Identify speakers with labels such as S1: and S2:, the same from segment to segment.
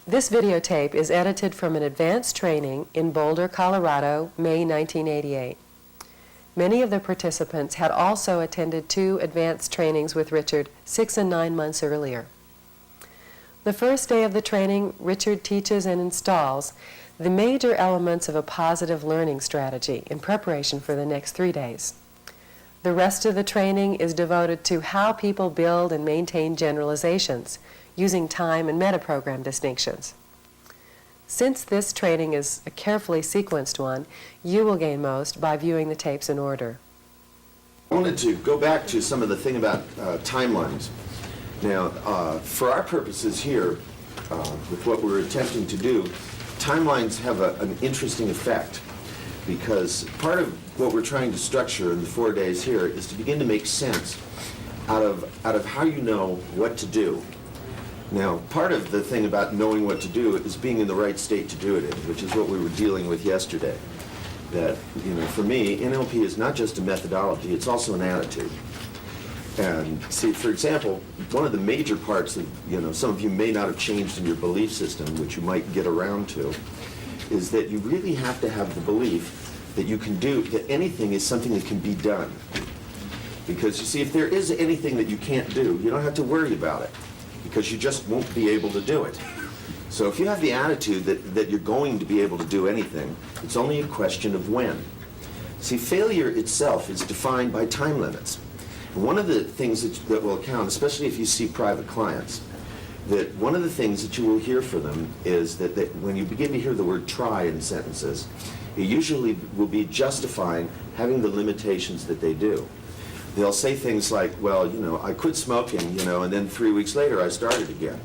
S1: This videotape is edited from an advanced training in Boulder, Colorado, May 1988. Many of the participants had also attended 2 advanced trainings with Richard 6 and 9 months earlier. The first day of the training, Richard teaches and installs the major elements of a positive learning strategy in preparation for the next 3 days. The rest of the training is devoted to how people build and maintain generalizations using time and metaprogram distinctions. Since this training is a carefully sequenced one, you will gain most by viewing the tapes in order.
S2: I wanted to go back to some of the thing about timelines. Now, for our purposes here, with what we're attempting to do, timelines have an interesting effect, because part of what we're trying to structure in the 4 days here is to begin to make sense out of how you know what to do. Now, part of the thing about knowing what to do is being in the right state to do it in, which is what we were dealing with yesterday. That, you know, for me, NLP is not just a methodology, it's also an attitude. And see, for example, one of the major parts that, you know, some of you may not have changed in your belief system, which you might get around to, is that you really have to have the belief that you can do, that anything is something that can be done. Because you see, if there is anything that you can't do, you don't have to worry about it, because you just won't be able to do it. So if you have the attitude that you're going to be able to do anything, it's only a question of when. See, failure itself is defined by time limits. And one of the things that will count, especially if you see private clients, that one of the things that you will hear from them is that when you begin to hear the word try in sentences, it usually will be justifying having the limitations that they do. They'll say things like, well, you know, I quit smoking, you know, and then 3 weeks later I started again.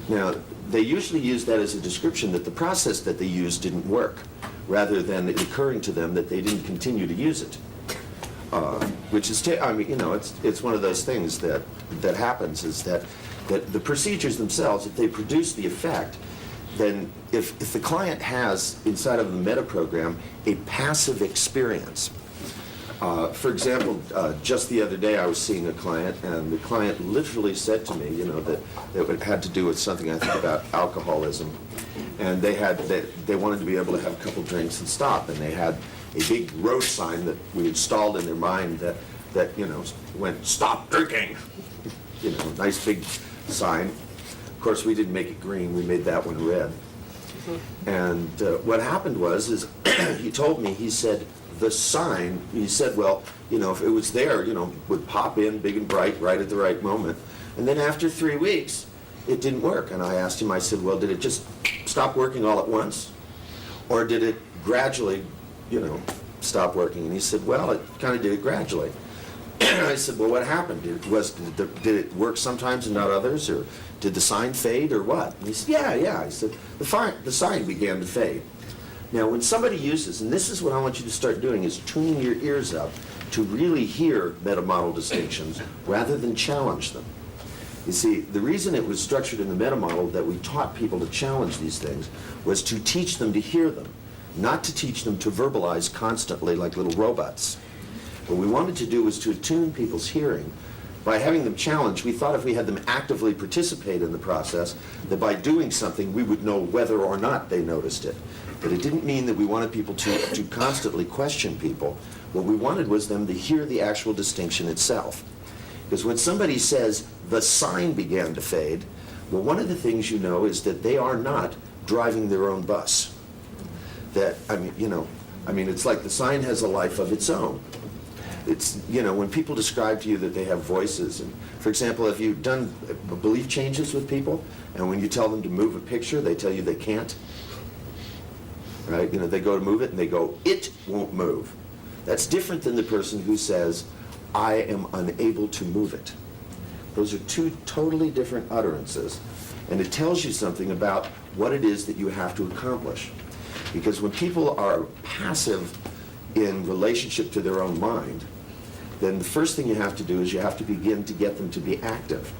S2: Now, they usually use that as a description that the process that they used didn't work, rather than it occurring to them that they didn't continue to use it. Which is, I mean, you know, it's one of those things that happens, is that the procedures themselves, if they produce the effect, then if the client has, inside of the meta program, a passive experience. For example, just the other day I was seeing a client, and the client literally said to me, you know, that it had to do with something, I think, about alcoholism. And they wanted to be able to have a couple drinks and stop, and they had a big road sign that we installed in their mind that you know, went, "Stop drinking." You know, nice big sign. Of course, we didn't make it green, we made that one red. And what happened was he told me, he said, the sign, he said, well, you know, if it was there, you know, would pop in big and bright right at the right moment. And then after 3 weeks, it didn't work. And I asked him, I said, well, did it just stop working all at once? Or did it gradually, you know, stop working? And he said, well, it kind of did it gradually. I said, well, what happened? Did it work sometimes and not others? Or did the sign fade or what? And he said, yeah. He said, the sign began to fade. Now, when somebody uses, and this is what I want you to start doing, is tuning your ears up to really hear meta-model distinctions rather than challenge them. You see, the reason it was structured in the meta-model that we taught people to challenge these things was to teach them to hear them, not to teach them to verbalize constantly like little robots. What we wanted to do was to attune people's hearing. By having them challenged, we thought if we had them actively participate in the process, that by doing something we would know whether or not they noticed it. But it didn't mean that we wanted people to constantly question people. What we wanted was them to hear the actual distinction itself. Because when somebody says, the sign began to fade, well, one of the things you know is that they are not driving their own bus. That, I mean, you know, it's like the sign has a life of its own. It's, you know, when people describe to you that they have voices, and for example, have you done belief changes with people, and when you tell them to move a picture, they tell you they can't? Right? You know, they go to move it and they go, it won't move. That's different than the person who says, I am unable to move it. Those are two totally different utterances, and it tells you something about what it is that you have to accomplish. Because when people are passive in relationship to their own mind, then the first thing you have to do is you have to begin to get them to be active.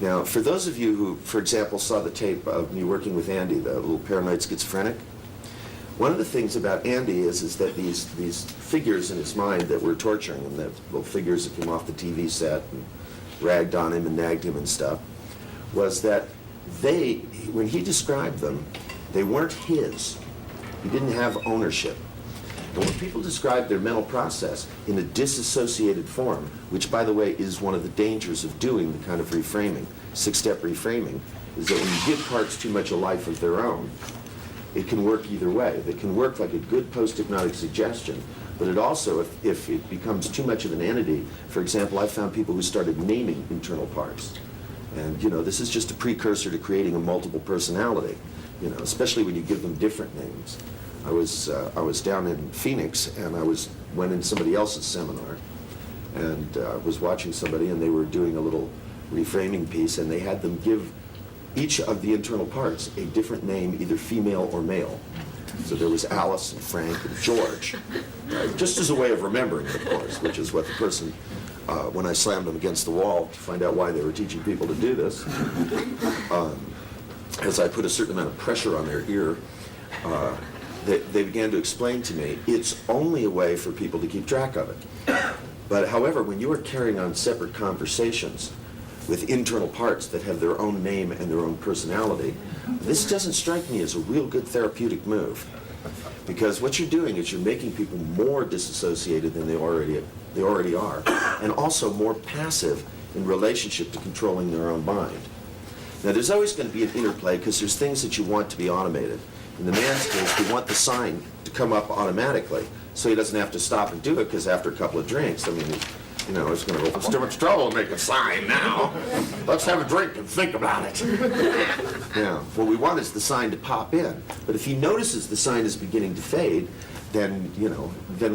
S2: Now, for those of you who, for example, saw the tape of me working with Andy, the little paranoid schizophrenic, one of the things about Andy is that these figures in his mind that were torturing him, that little figures that came off the TV set and ragged on him and nagged him and stuff, was that when he described them, they weren't his. He didn't have ownership. And when people describe their mental process in a disassociated form, which, by the way, is one of the dangers of doing the kind of reframing, six-step reframing, is that when you give parts too much a life of their own, it can work either way. It can work like a good post-hypnotic suggestion, but it also, if it becomes too much of an entity, for example, I found people who started naming internal parts. And, this is just a precursor to creating a multiple personality, especially when you give them different names. I was down in Phoenix, and I went in somebody else's seminar, and was watching somebody, and they were doing a little reframing piece, and they had them give each of the internal parts a different name, either female or male. So there was Alice and Frank and George, right? Just as a way of remembering it, of course, which is what the person, when I slammed them against the wall to find out why they were teaching people to do this, as I put a certain amount of pressure on their ear, they began to explain to me, it's only a way for people to keep track of it. But however, when you are carrying on separate conversations with internal parts that have their own name and their own personality, this doesn't strike me as a real good therapeutic move. Because what you're doing is you're making people more disassociated than they already are, and also more passive in relationship to controlling their own mind. Now, there's always going to be an interplay because there's things that you want to be automated. In the man's case, you want the sign to come up automatically so he doesn't have to stop and do it, because after a couple of drinks, it's going to go, it's too much trouble to make a sign now. Let's have a drink and think about it. Yeah, what we want is the sign to pop in. But if he notices the sign is beginning to fade, then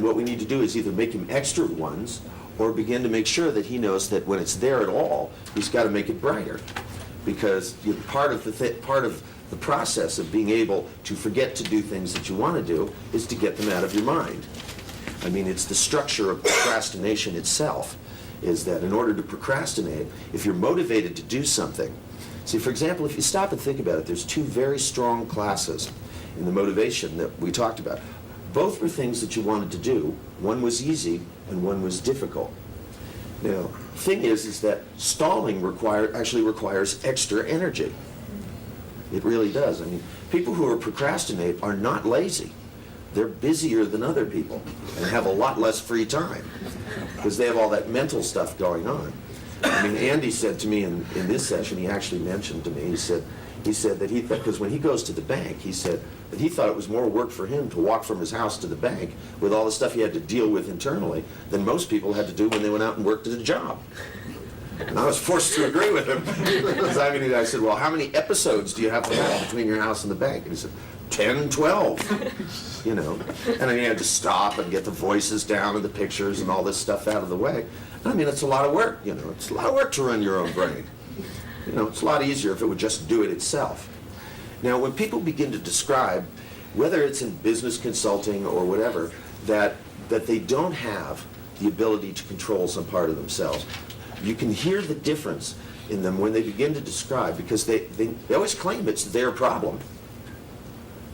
S2: what we need to do is either make him extra ones or begin to make sure that he knows that when it's there at all, he's got to make it brighter. Because part of the process of being able to forget to do things that you want to do is to get them out of your mind. It's the structure of procrastination itself, is that in order to procrastinate, if you're motivated to do something, see, for example, if you stop and think about it, there's two very strong classes in the motivation that we talked about. Both were things that you wanted to do. One was easy and one was difficult. Now, the thing is that stalling actually requires extra energy. It really does. People who procrastinate are not lazy. They're busier than other people and have a lot less free time because they have all that mental stuff going on. Andy said to me in this session, he actually mentioned to me, he said that because when he goes to the bank, he said that he thought it was more work for him to walk from his house to the bank with all the stuff he had to deal with internally than most people had to do when they went out and worked at a job. And I was forced to agree with him. Because I said, well, how many episodes do you have to have between your house and the bank? And he said, 10, 12. And then you had to stop and get the voices down and the pictures and all this stuff out of the way. It's a lot of work, It's a lot of work to run your own brain. It's a lot easier if it would just do it itself. Now, when people begin to describe, whether it's in business consulting or whatever, that they don't have the ability to control some part of themselves, you can hear the difference in them when they begin to describe, because they always claim it's their problem.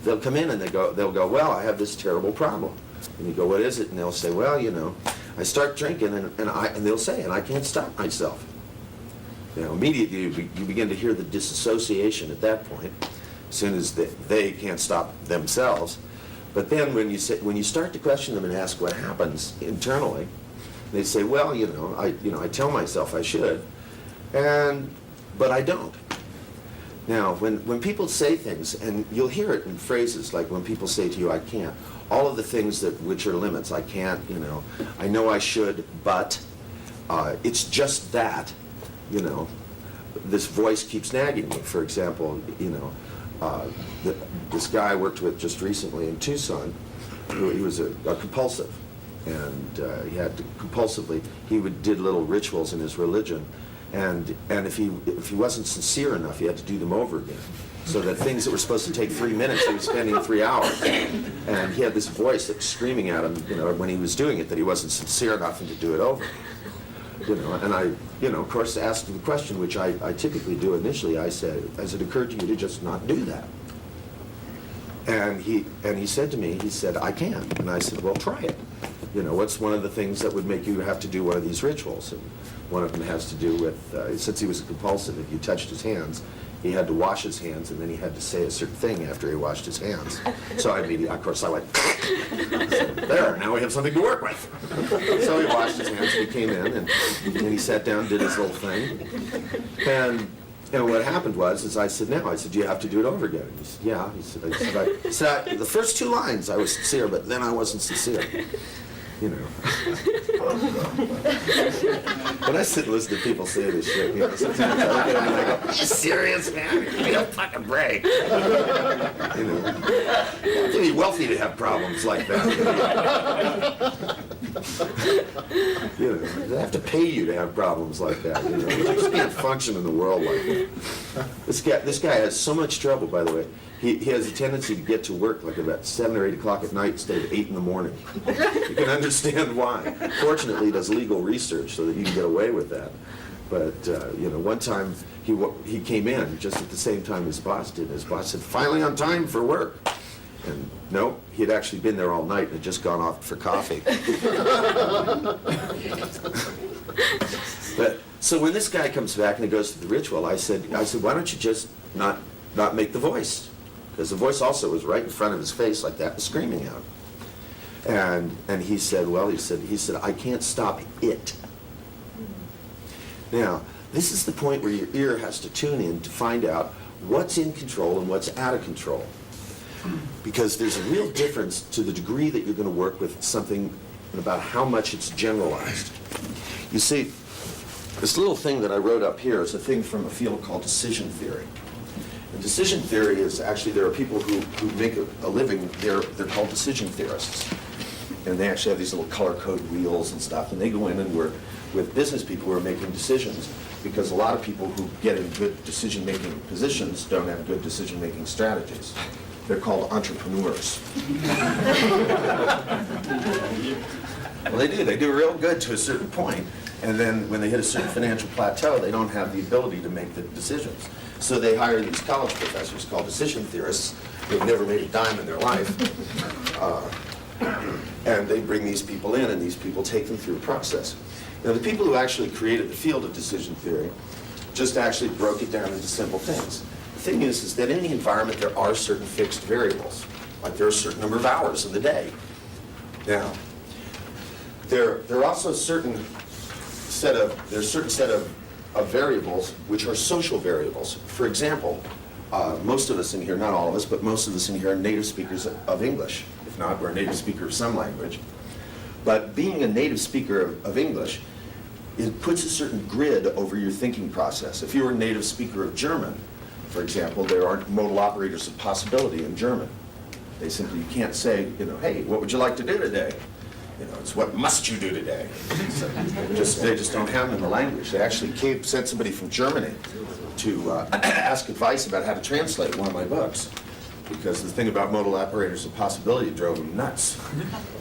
S2: They'll come in and they'll go, well, I have this terrible problem. And you go, what is it? And they'll say, well, I start drinking and they'll say, and I can't stop myself. Immediately you begin to hear the disassociation at that point, as soon as they can't stop themselves. But then when you start to question them and ask what happens internally, they say, well, I tell myself I should, but I don't. Now, when people say things, and you'll hear it in phrases like when people say to you, I can't, all of the things which are limits, I can't, I know I should, but it's just that, this voice keeps nagging me. For example, this guy I worked with just recently in Tucson, he was a compulsive. And he had to compulsively, did little rituals in his religion, and if he wasn't sincere enough, he had to do them over again. So that things that were supposed to take 3 minutes, he was spending 3 hours. And he had this voice that was screaming at him, when he was doing it, that he wasn't sincere enough and to do it over. And I, of course, asked him the question, which I typically do initially. I said, has it occurred to you to just not do that? And he said to me, I can. And I said, well, try it. What's one of the things that would make you have to do one of these rituals? And one of them has to do with, since he was a compulsive, if you touched his hands, he had to wash his hands, and then he had to say a certain thing after he washed his hands. So I immediately, of course, I went, there, now we have something to work with. So he washed his hands, and he came in, and he sat down, did his little thing. And what happened was, I said, do you have to do it over again? He said, yeah. He said, the first 2 lines I was sincere, but then I wasn't sincere. You know. When I sit and listen to people say this shit, you know, sometimes I look at them and I go, are you serious, man? Give me a fucking break. You know. You have to be wealthy to have problems like that. You know, they have to pay you to have problems like that. You know, you just can't function in the world like that. This guy has so much trouble, by the way. He has a tendency to get to work like about 7 or 8 o'clock at night instead of 8 in the morning. You can understand why. Fortunately, he does legal research so that you can get away with that. But, you know, one time he came in just at the same time his boss did. His boss said, finally on time for work. And no, he had actually been there all night and had just gone off for coffee. But, so when this guy comes back and he goes to the ritual, I said, why don't you just not make the voice? Because the voice also was right in front of his face like that, and screaming out. And he said, he said, I can't stop it. Now, this is the point where your ear has to tune in to find out what's in control and what's out of control. Because there's a real difference to the degree that you're going to work with something and about how much it's generalized. You see, this little thing that I wrote up here is a thing from a field called decision theory. And decision theory is actually, there are people who make a living, they're called decision theorists. And they actually have these little color code wheels and stuff, and they go in and work with business people who are making decisions, because a lot of people who get in good decision-making positions don't have good decision-making strategies. They're called entrepreneurs. Well, they do real good to a certain point, and then when they hit a certain financial plateau, they don't have the ability to make the decisions. So they hire these college professors called decision theorists who've never made a dime in their life. And they bring these people in, and these people take them through a process. Now, the people who actually created the field of decision theory just actually broke it down into simple things. The thing is that in the environment there are certain fixed variables, like there are a certain number of hours in the day. Now, there are also a certain set of variables which are social variables. For example, most of us in here, not all of us, but most of us in here are native speakers of English. If not, we're a native speaker of some language. But being a native speaker of English, it puts a certain grid over your thinking process. If you're a native speaker of German, for example, there aren't modal operators of possibility in German. They simply, you can't say, you know, hey, what would you like to do today? You know, it's what must you do today? So they just don't have them in the language. They actually sent somebody from Germany to ask advice about how to translate one of my books, because the thing about modal operators of possibility drove them nuts.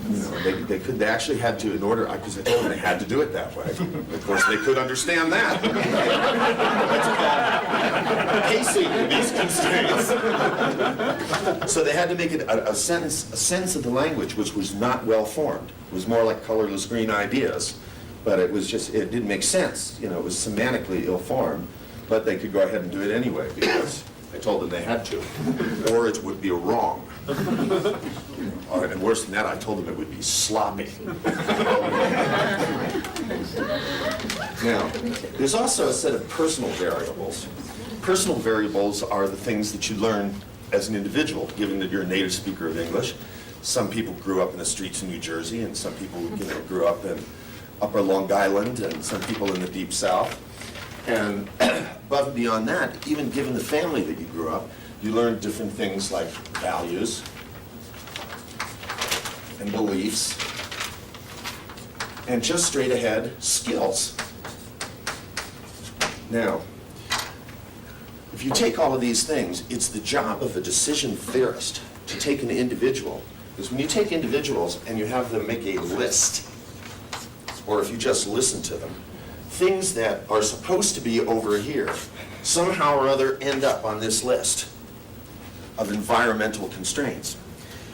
S2: You know, they actually had to, in order, because I told them they had to do it that way. Of course, they could understand that. That's called pacing these constraints. So they had to make it a sense of the language which was not well formed. It was more like colorless green ideas, but it didn't make sense. You know, it was semantically ill-formed, but they could go ahead and do it anyway because I told them they had to, or it would be wrong. And worse than that, I told them it would be sloppy. Now, there's also a set of personal variables. Personal variables are the things that you learn as an individual, given that you're a native speaker of English. Some people grew up in the streets of New Jersey, and some people, grew up in Upper Long Island, and some people in the Deep South. And above and beyond that, even given the family that you grew up, you learn different things like values and beliefs and just straight ahead skills. Now, if you take all of these things, it's the job of a decision theorist to take an individual. Because when you take individuals and you have them make a list, or if you just listen to them, things that are supposed to be over here somehow or other end up on this list of environmental constraints.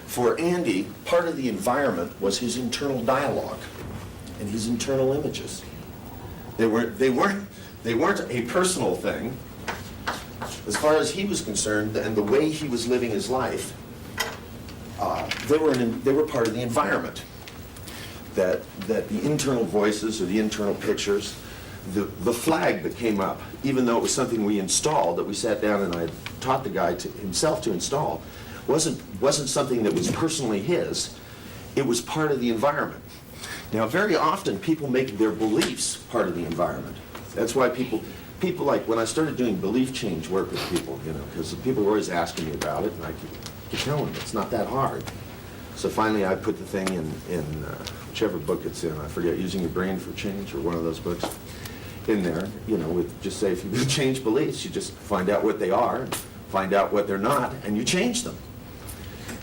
S2: For Andy, part of the environment was his internal dialogue and his internal images. They weren't a personal thing. as far as he was concerned and the way he was living his life, they were part of the environment. That the internal voices or the internal pictures, the flag that came up, even though it was something we installed, that we sat down and I taught the guy himself to install, wasn't something that was personally his. It was part of the environment. Now, very often people make their beliefs part of the environment. That's why people like, when I started doing belief change work with people, because people were always asking me about it, and I could tell them it's not that hard. So finally I put the thing in whichever book it's in, I forget, Using Your Brain for Change, or one of those books, in there, with just say, if you change beliefs, you just find out what they are, and find out what they're not, and you change them.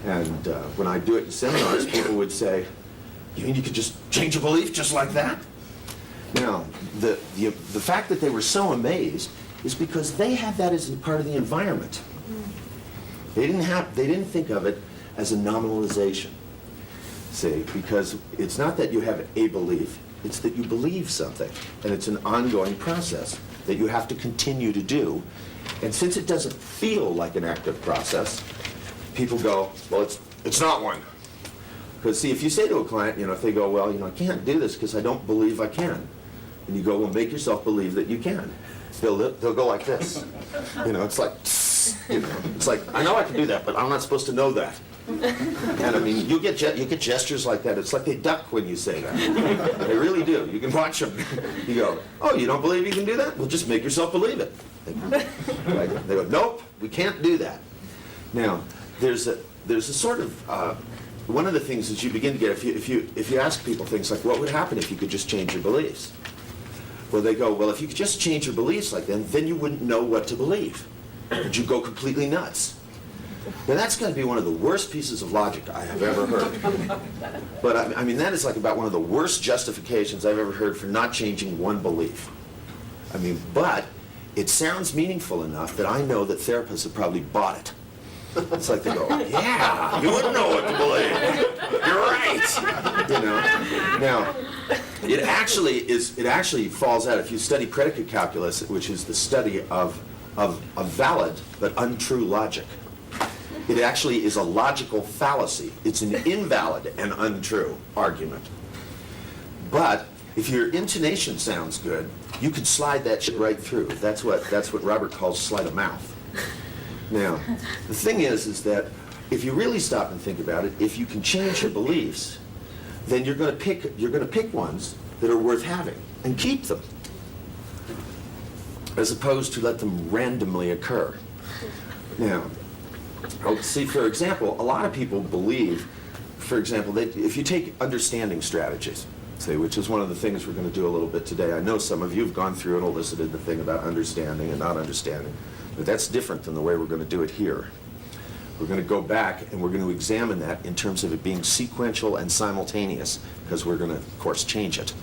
S2: And when I do it in seminars, people would say, you mean you could just change a belief just like that? Now, the fact that they were so amazed is because they had that as part of the environment. They didn't think of it as a nominalization. See, because it's not that you have a belief, it's that you believe something, and it's an ongoing process that you have to continue to do. And since it doesn't feel like an active process, people go, well, it's not one. Because see, if you say to a client, if they go, well, I can't do this because I don't believe I can, and you go, well, make yourself believe that you can. They'll go like this. It's like, it's like, I know I can do that, but I'm not supposed to know that. And I mean, you get gestures like that. It's like they duck when you say that. They really do. You can watch them. You go, oh, you don't believe you can do that? Well, just make yourself believe it. They go, nope, we can't do that. Now, there's a sort of one of the things is you begin to get, if you ask people things like, what would happen if you could just change your beliefs? Well, they go, well, if you could just change your beliefs like that, then you wouldn't know what to believe. Would you go completely nuts? Now, that's going to be one of the worst pieces of logic I have ever heard. But I mean, that is like about one of the worst justifications I've ever heard for not changing one belief. I mean, but it sounds meaningful enough that I know that therapists have probably bought it. It's like they go, yeah, you wouldn't know what to believe. You're right. Now, it actually falls out. If you study predicate calculus, which is the study of valid but untrue logic, it actually is a logical fallacy. It's an invalid and untrue argument. But if your intonation sounds good, you can slide that shit right through. That's what Robert calls sleight of mouth. Now, the thing is that if you really stop and think about it, if you can change your beliefs, then you're going to pick ones that are worth having and keep them, as opposed to let them randomly occur. Now, see, for example, a lot of people believe, for example, that if you take understanding strategies, say, which is one of the things we're going to do a little bit today. I know some of you have gone through and elicited the thing about understanding and not understanding, but that's different than the way we're going to do it here. We're going to go back and we're going to examine that in terms of it being sequential and simultaneous, because we're going to, of course, change it.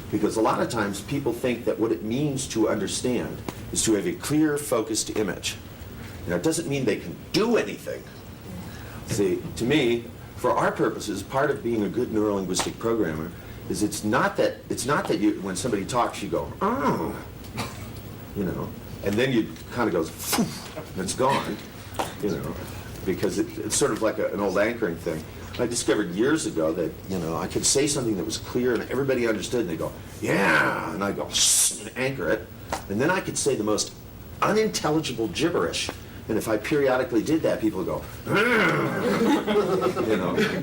S2: Because a lot of times people think that what it means to understand is to have a clear, focused image. Now, it doesn't mean they can do anything. See, to me, for our purposes, part of being a good neurolinguistic programmer is it's not that you, when somebody talks, you go, oh, and then you kind of goes, and it's gone, because it's sort of like an old anchoring thing. I discovered years ago that, I could say something that was clear and everybody understood, and they go, yeah, and I go, and anchor it, and then I could say the most unintelligible gibberish. And if I periodically did that, people would go,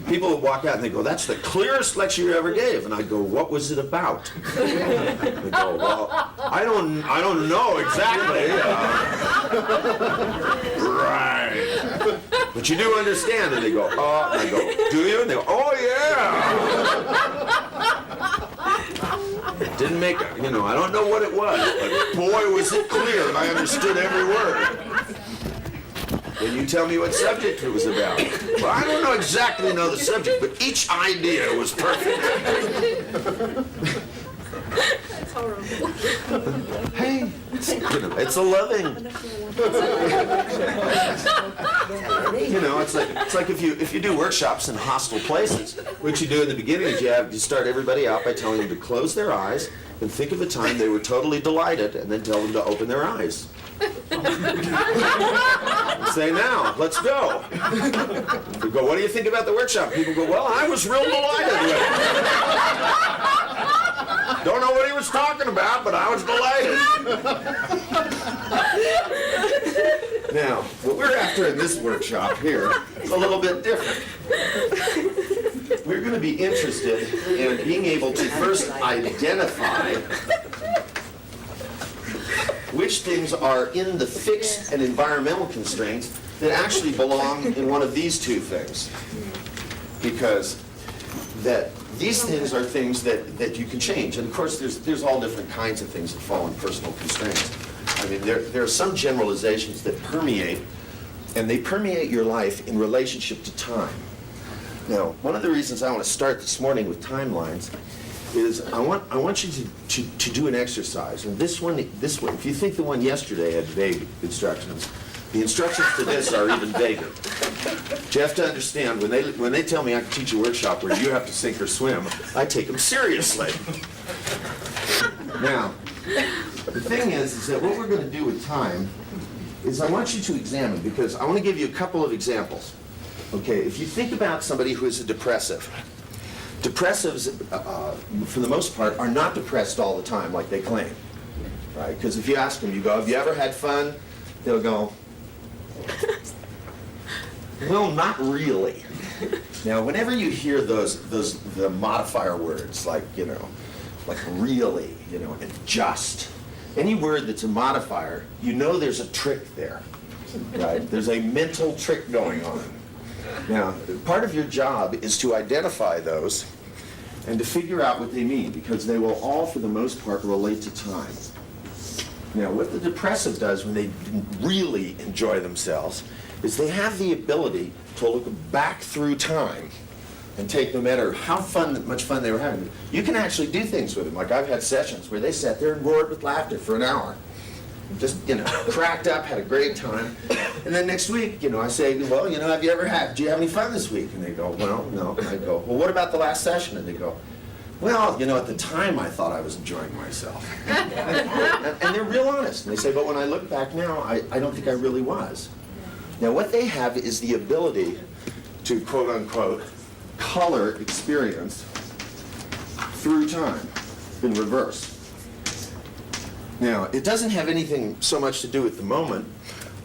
S2: people would walk out and they go, that's the clearest lecture you ever gave. And I'd go, what was it about? They go, well, I don't know exactly. Right. But you do understand. And they go, oh. And I go, do you? And they go, oh, yeah. It didn't make, I don't know what it was, but boy, was it clear, and I understood every word. Then you tell me what subject it was about. Well, I don't exactly know the subject, but each idea was perfect.
S3: That's horrible.
S2: Hey, it's a loving. It's like if you do workshops in hostile places, what you do in the beginning is you start everybody out by telling them to close their eyes and think of a time they were totally delighted, and then tell them to open their eyes. Say, now, let's go. We go, what do you think about the workshop? People go, well, I was real delighted with it. Don't know what he was talking about, but I was delighted. Now, what we're after in this workshop here is a little bit different. We're going to be interested in being able to first identify which things are in the fixed and environmental constraints that actually belong in one of these two things. Because that these things are things that you can change. And of course, there's all different kinds of things that fall in personal constraints. I mean, there are some generalizations that permeate, and they permeate your life in relationship to time. Now, one of the reasons I want to start this morning with timelines is I want you to do an exercise. And this one, if you think the one yesterday had vague instructions, the instructions to this are even vaguer. But you have to understand, when they tell me I can teach a workshop where you have to sink or swim, I take them seriously. Now, the thing is that what we're going to do with time is I want you to examine, because I want to give you a couple of examples. Okay, if you think about somebody who is a depressive, depressives, for the most part, are not depressed all the time like they claim, right? Because if you ask them, you go, have you ever had fun? They'll go, well, not really. Now, whenever you hear the modifier words like really, and just, any word that's a modifier, you know there's a trick there, right? There's a mental trick going on. Now, part of your job is to identify those and to figure out what they mean, because they will all, for the most part, relate to time. Now, what the depressive does when they really enjoy themselves is they have the ability to look back through time and take, no matter how much fun they were having, you can actually do things with them. Like I've had sessions where they sat there and roared with laughter for an hour. Just, cracked up, had a great time. And then next week, I say, well, do you have any fun this week? And they go, well, no. And I go, well, what about the last session? And they go, well, at the time I thought I was enjoying myself. And they're real honest. And they say, but when I look back now, I don't think I really was. Now, what they have is the ability to, quote unquote, color experience through time in reverse. Now, it doesn't have anything so much to do with the moment,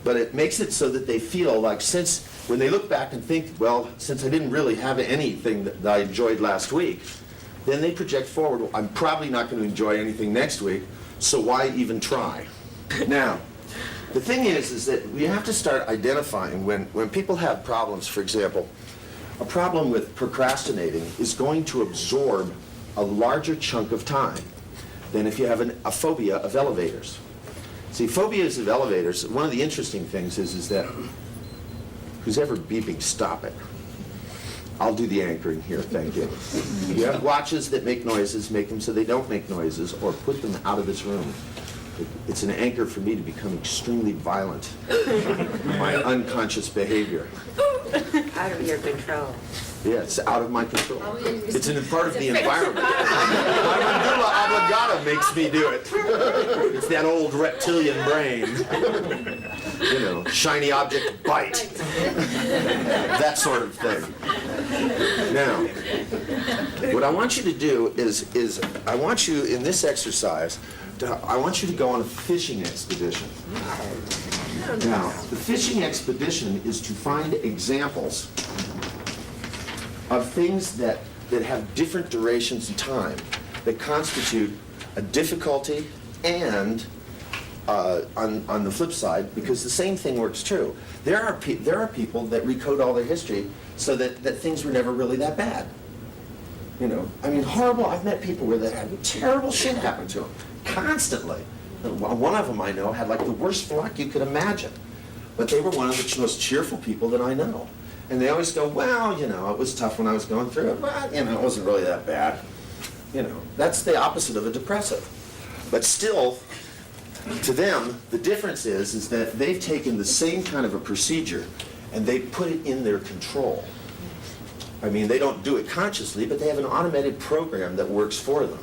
S2: but it makes it so that they feel like, since when they look back and think, well, since I didn't really have anything that I enjoyed last week, then they project forward, well, I'm probably not going to enjoy anything next week, so why even try? Now, the thing is that we have to start identifying when people have problems. For example, a problem with procrastinating is going to absorb a larger chunk of time than if you have a phobia of elevators. See, phobias of elevators, one of the interesting things is that, who's ever beeping, stop it. I'll do the anchoring here, thank you. You have watches that make noises, make them so they don't make noises, or put them out of this room. It's an anchor for me to become extremely violent in my unconscious behavior.
S3: Out of your control.
S2: Yeah, it's out of my control. It's a part of the environment. My medulla oblongata makes me do it. It's that old reptilian brain. Shiny object, bite. That sort of thing. Now, what I want you to do is I want you, in this exercise, I want you to go on a fishing expedition. Now, the fishing expedition is to find examples of things that have different durations in time, that constitute a difficulty and, on the flip side, because the same thing works true, there are people that recode all their history so that things were never really that bad. Horrible. I've met people where they had terrible shit happen to them constantly. One of them I know had the worst luck you could imagine, but they were one of the most cheerful people that I know. And they always go, well, it was tough when I was going through it, but, it wasn't really that bad. That's the opposite of a depressive. But still, to them, the difference is that they've taken the same kind of a procedure and they put it in their control. They don't do it consciously, but they have an automated program that works for them.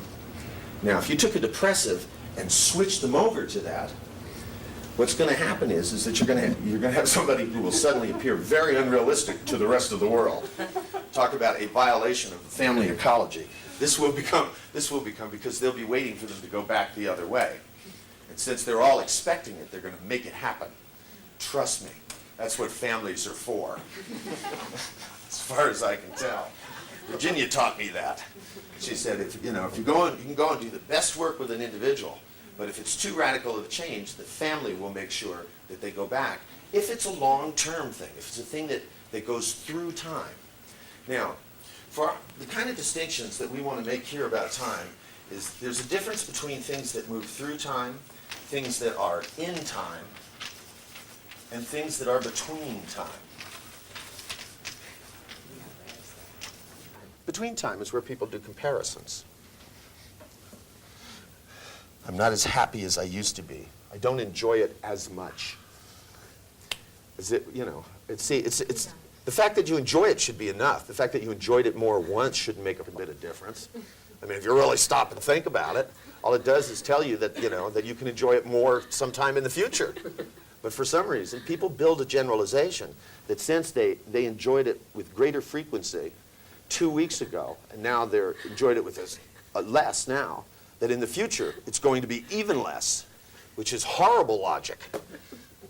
S2: Now, if you took a depressive and switched them over to that, what's going to happen is that you're going to have somebody who will suddenly appear very unrealistic to the rest of the world. Talk about a violation of family ecology. This will become because they'll be waiting for them to go back the other way. And since they're all expecting it, they're going to make it happen. Trust me, that's what families are for. As far as I can tell. Virginia taught me that. She said, if you can go and do the best work with an individual, but if it's too radical of a change, the family will make sure that they go back. If it's a long-term thing, if it's a thing that goes through time. Now, for the kind of distinctions that we want to make here about time is there's a difference between things that move through time, things that are in time, and things that are between time. Between time is where people do comparisons. I'm not as happy as I used to be. I don't enjoy it as much. Is it, it's the fact that you enjoy it should be enough. The fact that you enjoyed it more once shouldn't make a bit of difference. I mean, if you really stop and think about it, all it does is tell you that, that you can enjoy it more sometime in the future. But for some reason, people build a generalization that since they enjoyed it with greater frequency 2 weeks ago, and now they're enjoyed it with less now, that in the future it's going to be even less, which is horrible logic.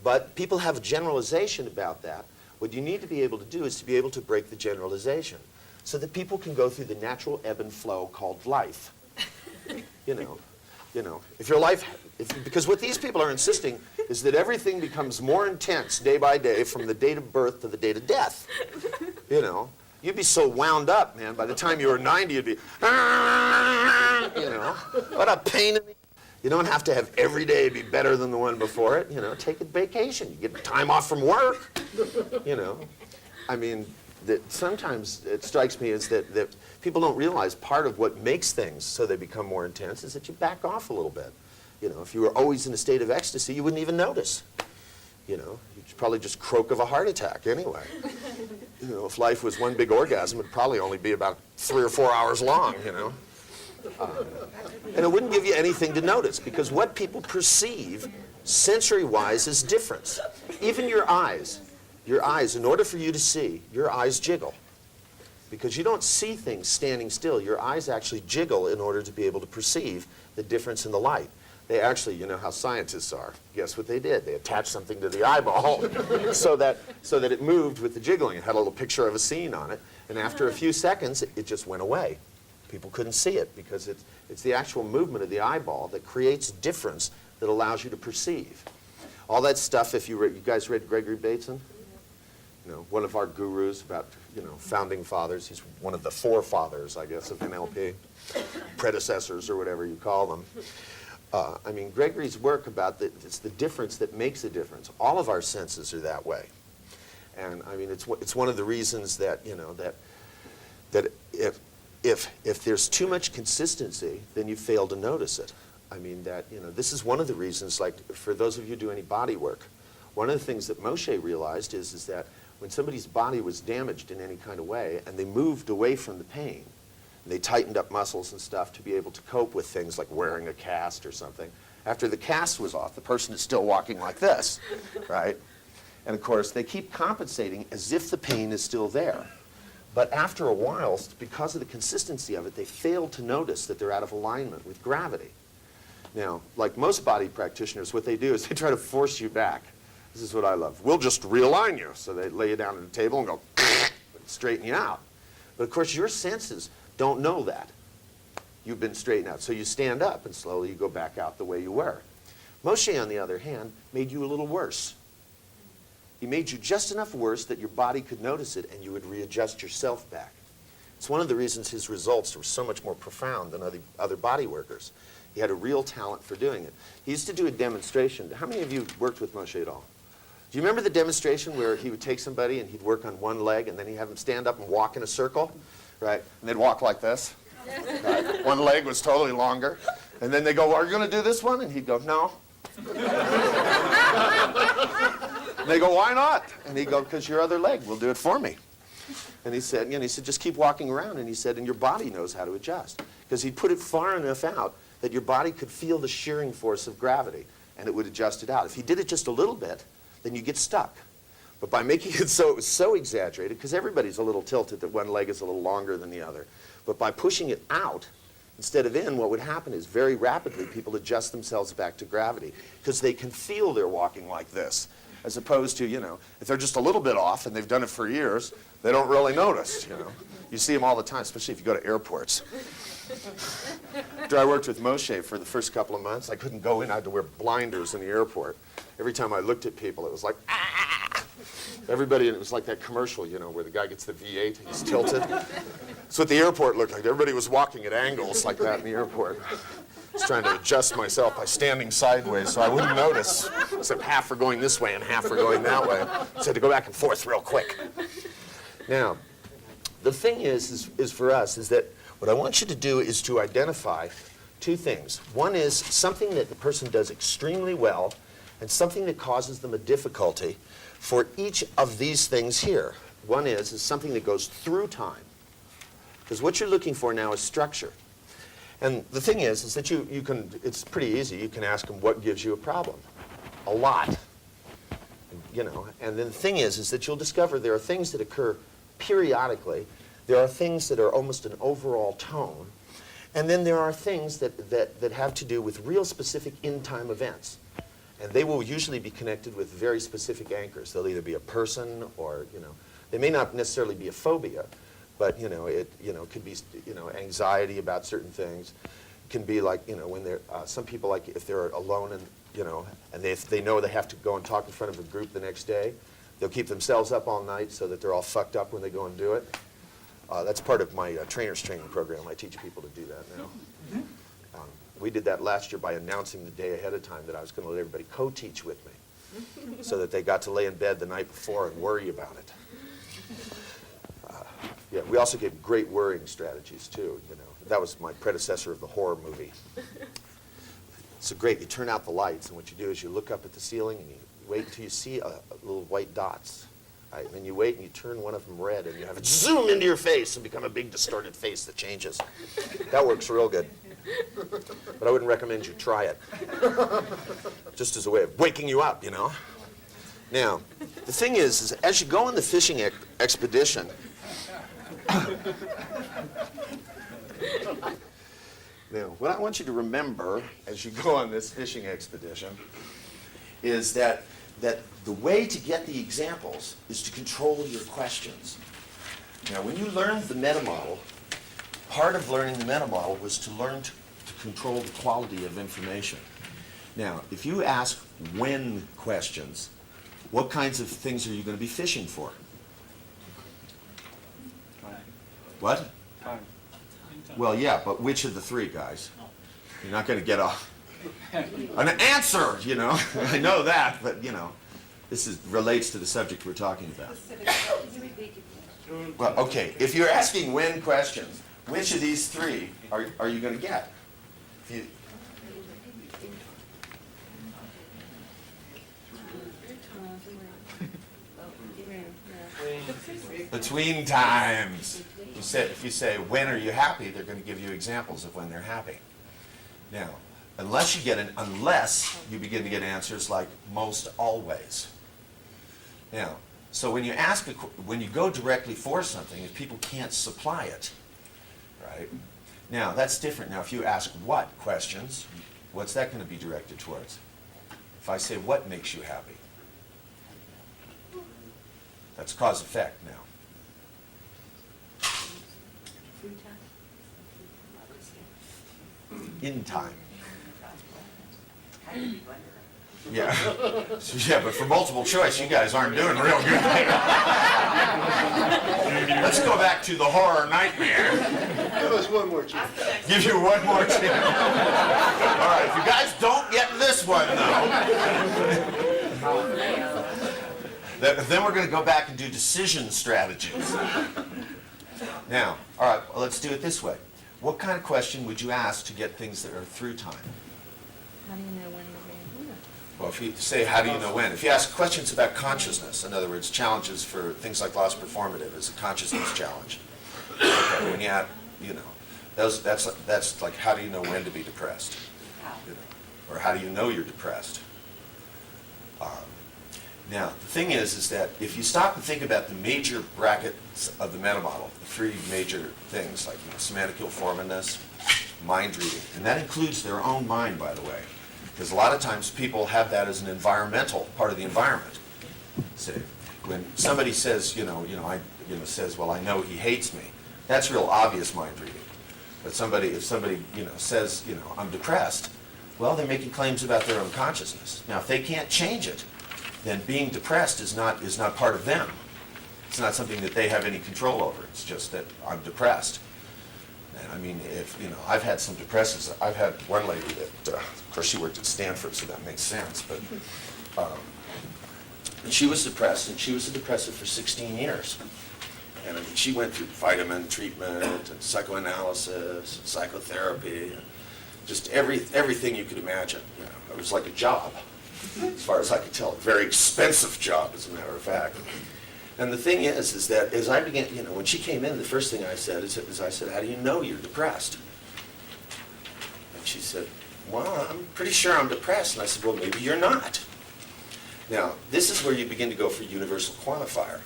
S2: But people have a generalization about that. What you need to be able to do is to be able to break the generalization so that people can go through the natural ebb and flow called life. If your life, because what these people are insisting is that everything becomes more intense day by day from the date of birth to the date of death. You'd be so wound up, man, by the time you were 90, you'd be, what a pain in the... You don't have to have every day be better than the one before it. Take a vacation. You get time off from work. I mean, sometimes it strikes me as that people don't realize part of what makes things so they become more intense is that you back off a little bit. If you were always in a state of ecstasy, you wouldn't even notice. You'd probably just croak of a heart attack anyway. If life was one big orgasm, it'd probably only be about 3 or 4 hours long, And it wouldn't give you anything to notice, because what people perceive sensory-wise is difference. Even your eyes, in order for you to see, your eyes jiggle. Because you don't see things standing still. Your eyes actually jiggle in order to be able to perceive the difference in the light. They actually, how scientists are. Guess what they did? They attached something to the eyeball so that it moved with the jiggling. It had a little picture of a scene on it. And after a few seconds, it just went away. People couldn't see it because it's the actual movement of the eyeball that creates difference that allows you to perceive. All that stuff, if you guys read Gregory Bateson? One of our gurus about, founding fathers. He's one of the forefathers, I guess, of NLP. Predecessors or whatever you call them. I mean, Gregory's work about it's the difference that makes a difference. All of our senses are that way. And I mean, it's one of the reasons that, that if there's too much consistency, then you fail to notice it. I mean, this is one of the reasons, like, for those of you who do any body work, one of the things that Moshe realized is that when somebody's body was damaged in any kind of way, and they moved away from the pain, and they tightened up muscles and stuff to be able to cope with things like wearing a cast or something, after the cast was off, the person is still walking like this, right? And of course, they keep compensating as if the pain is still there. But after a while, because of the consistency of it, they fail to notice that they're out of alignment with gravity. Now, like most body practitioners, what they do is they try to force you back. This is what I love. We'll just realign you. So they lay you down at the table and go, straighten you out. But of course, your senses don't know that you've been straightened out. So you stand up and slowly you go back out the way you were. Moshe, on the other hand, made you a little worse. He made you just enough worse that your body could notice it and you would readjust yourself back. It's one of the reasons his results were so much more profound than other body workers. He had a real talent for doing it. He used to do a demonstration. How many of you worked with Moshe at all? Do you remember the demonstration where he would take somebody and he'd work on one leg and then he'd have them stand up and walk in a circle, right? And they'd walk like this. Right? One leg was totally longer. And then they go, are you going to do this one? And he'd go, no. And they go, why not? And he'd go, because your other leg will do it for me. And he said, just keep walking around. And he said, and your body knows how to adjust. Because he'd put it far enough out that your body could feel the shearing force of gravity.
S4: and it would adjust it out. If he did it just a little bit, then you get stuck. But by making it so it was so exaggerated, because everybody's a little tilted that one leg is a little longer than the other, but by pushing it out instead of in, what would happen is very rapidly people adjust themselves back to gravity because they can feel they're walking like this, as opposed to, if they're just a little bit off and they've done it for years, they don't really notice, You see them all the time, especially if you go to airports. After I worked with Moshe for the first couple of months, I couldn't go in. I had to wear blinders in the airport. Every time I looked at people, it was like, ah! Everybody, and it was like that commercial, where the guy gets the V8, he's tilted. That's what the airport looked like. Everybody was walking at angles like that in the airport. I was trying to adjust myself by standing sideways so I wouldn't notice, except half were going this way and half were going that way. So I had to go back and forth real quick. Now, the thing is for us, is that what I want you to do is to identify two things. One is something that the person does extremely well and something that causes them a difficulty for each of these things here. One is something that goes through time. Because what you're looking for now is structure. And the thing is that you can, it's pretty easy. You can ask them what gives you a problem. A lot. And then the thing is that you'll discover there are things that occur periodically. There are things that are almost an overall tone. And then there are things that have to do with real specific in-time events. And they will usually be connected with very specific anchors. They'll either be a person or, they may not necessarily be a phobia, but, it could be, anxiety about certain things. It can be like, when they're, some people, like if they're alone and, and they know they have to go and talk in front of a group the next day, they'll keep themselves up all night so that they're all fucked up when they go and do it. That's part of my trainer's training program. I teach people to do that now. We did that last year by announcing the day ahead of time that I was going to let everybody co-teach with me so that they got to lay in bed the night before and worry about it. Yeah, we also gave great worrying strategies too, That was my predecessor of the horror movie. So great, you turn out the lights and what you do is you look up at the ceiling and you wait until you see little white dots. Right, and then you wait and you turn one of them red and you have it zoom into your face and become a big distorted face that changes. That works real good. But I wouldn't recommend you try it. Just as a way of waking you up, Now, the thing is as you go on the fishing expedition, now, what I want you to remember as you go on this fishing expedition is that the way to get the examples is to control your questions. Now, when you learned the meta model, part of learning the meta model was to learn to control the quality of information. Now, if you ask when questions, what kinds of things are you going to be fishing for? What?
S5: Time.
S4: Well, yeah, but which of the three, guys? You're not going to get an answer, I know that, but, this relates to the subject we're talking about. Well, okay, if you're asking when questions, which of these three are you going to get? Between times. If you say, when are you happy, they're going to give you examples of when they're happy. Now, unless you begin to get answers like most always. Now, so when you go directly for something, if people can't supply it, right? Now, that's different. Now, if you ask what questions, what's that going to be directed towards? If I say, what makes you happy? That's cause-effect now. In time. Yeah. Yeah, but for multiple choice, you guys aren't doing real good. Let's go back to the horror nightmare.
S5: Give us one more chance.
S4: Give you one more chance. All right, if you guys don't get this one, though, then we're going to go back and do decision strategies. Now, all right, well, let's do it this way. What kind of question would you ask to get things that are through time?
S6: How do you know when you're being here?
S4: Well, if you say, how do you know when? If you ask questions about consciousness, in other words, challenges for things like loss performative is a consciousness challenge. Okay, when you have, that's like, how do you know when to be depressed? Or how do you know you're depressed? Now, the thing is that if you stop and think about the major brackets of the meta model, the three major things like semantic ill-formedness, mind reading, and that includes their own mind, by the way, because a lot of times people have that as an environmental part of the environment. See, when somebody says, says, well, I know he hates me, that's real obvious mind reading. But if somebody, says, I'm depressed, well, they're making claims about their own consciousness. Now, if they can't change it, then being depressed is not part of them. It's not something that they have any control over. It's just that I'm depressed. And I mean, I've had some depressants. I've had one lady that, of course, she worked at Stanford, so that makes sense. But she was depressed, and she was a depressive for 16 years. And I mean, she went through vitamin treatment and psychoanalysis, and psychotherapy, and just everything you could imagine. It was like a job, as far as I could tell. A very expensive job, as a matter of fact. And the thing is that as I began, when she came in, the first thing I said is I said, how do you know you're depressed? And she said, well, I'm pretty sure I'm depressed. And I said, well, maybe you're not. Now, this is where you begin to go for universal quantifier.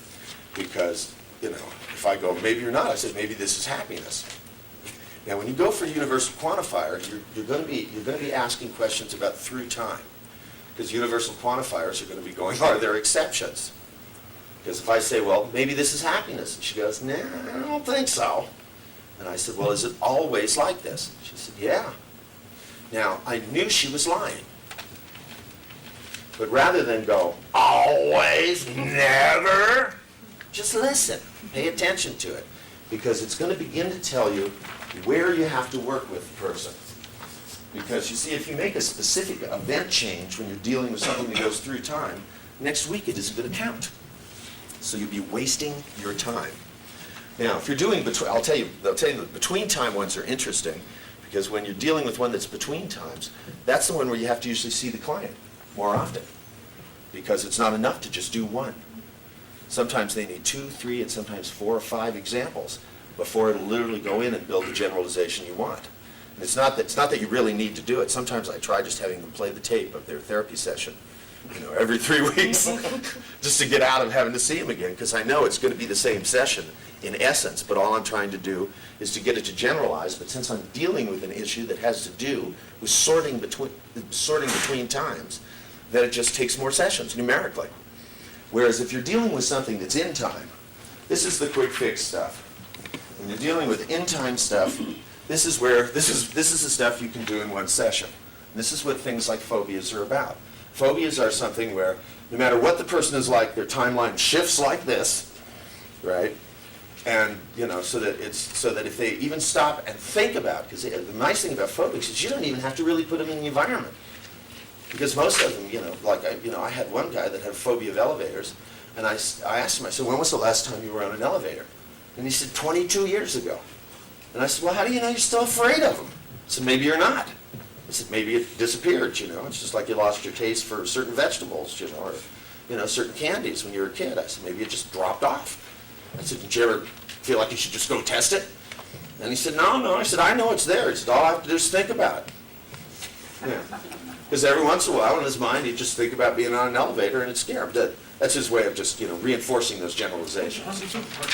S4: Because, if I go, maybe you're not, I said, maybe this is happiness. Now, when you go for universal quantifier, you're going to be asking questions about through time. Because universal quantifiers are going to be going, are there exceptions? Because if I say, well, maybe this is happiness, and she goes, nah, I don't think so. And I said, well, is it always like this? She said, yeah. Now, I knew she was lying. But rather than go, always, never, just listen, pay attention to it. Because it's going to begin to tell you where you have to work with the person. Because you see, if you make a specific event change when you're dealing with something that goes through time, next week it isn't going to count. So you'll be wasting your time. Now, if you're doing I'll tell you the between time ones are interesting, because when you're dealing with one that's between times, that's the one where you have to usually see the client more often, because it's not enough to just do one. Sometimes they need 2, 3, and sometimes 4 or 5 examples before it'll literally go in and build the generalization you want. And it's not that you really need to do it. Sometimes I try just having them play the tape of their therapy session, every 3 weeks, just to get out of having to see them again, because I know it's going to be the same session in essence, but all I'm trying to do is to get it to generalize. But since I'm dealing with an issue that has to do with sorting between times, then it just takes more sessions numerically. Whereas if you're dealing with something that's in time, this is the quick fix stuff. When you're dealing with in time stuff, this is the stuff you can do in one session. And this is what things like phobias are about. Phobias are something where no matter what the person is like, their timeline shifts like this, right? And so that if they even stop and think about, because the nice thing about phobics is you don't even have to really put them in the environment. Because most of them, I had one guy that had a phobia of elevators, and I asked him, I said, when was the last time you were on an elevator? And he said, 22 years ago. And I said, well, how do you know you're still afraid of them? I said, maybe you're not. I said, maybe it disappeared, It's just like you lost your taste for certain vegetables, or, certain candies when you were a kid. I said, maybe it just dropped off. I said, did you ever feel like you should just go test it? And he said, no. I said, I know it's there. He said, all I have to do is think about it. Yeah. Because every once in a while in his mind, he'd just think about being on an elevator and it'd scare him. That's his way of just, reinforcing those generalizations.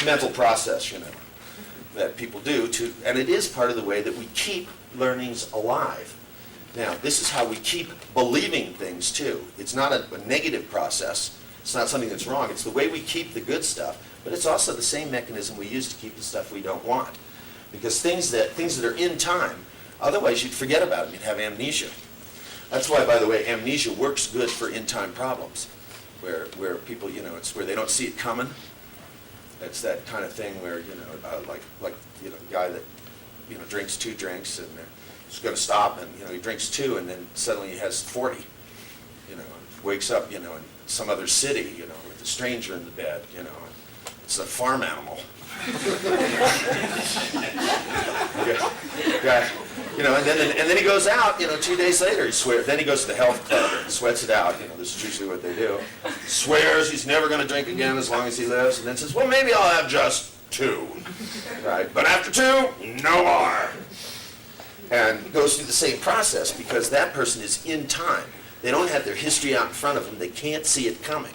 S4: Mental process, that people do and it is part of the way that we keep learnings alive. Now, this is how we keep believing things too. It's not a negative process. It's not something that's wrong. It's the way we keep the good stuff, but it's also the same mechanism we use to keep the stuff we don't want. Because things that are in time, otherwise you'd forget about them. You'd have amnesia. That's why, by the way, amnesia works good for in-time problems, where people, it's where they don't see it coming. It's that kind of thing where, like a guy that, drinks 2 drinks and he's going to stop and, he drinks 2 and then suddenly he has 40, wakes up, in some other city, with a stranger in the bed, it's a farm animal. Yeah. And then he goes out, 2 days later, he swears, then he goes to the health club and sweats it out, this is usually what they do. Swears he's never going to drink again as long as he lives, and then says, well, maybe I'll have just 2, right? But after 2, no more.
S2: and goes through the same process because that person is in time. They don't have their history out in front of them. They can't see it coming.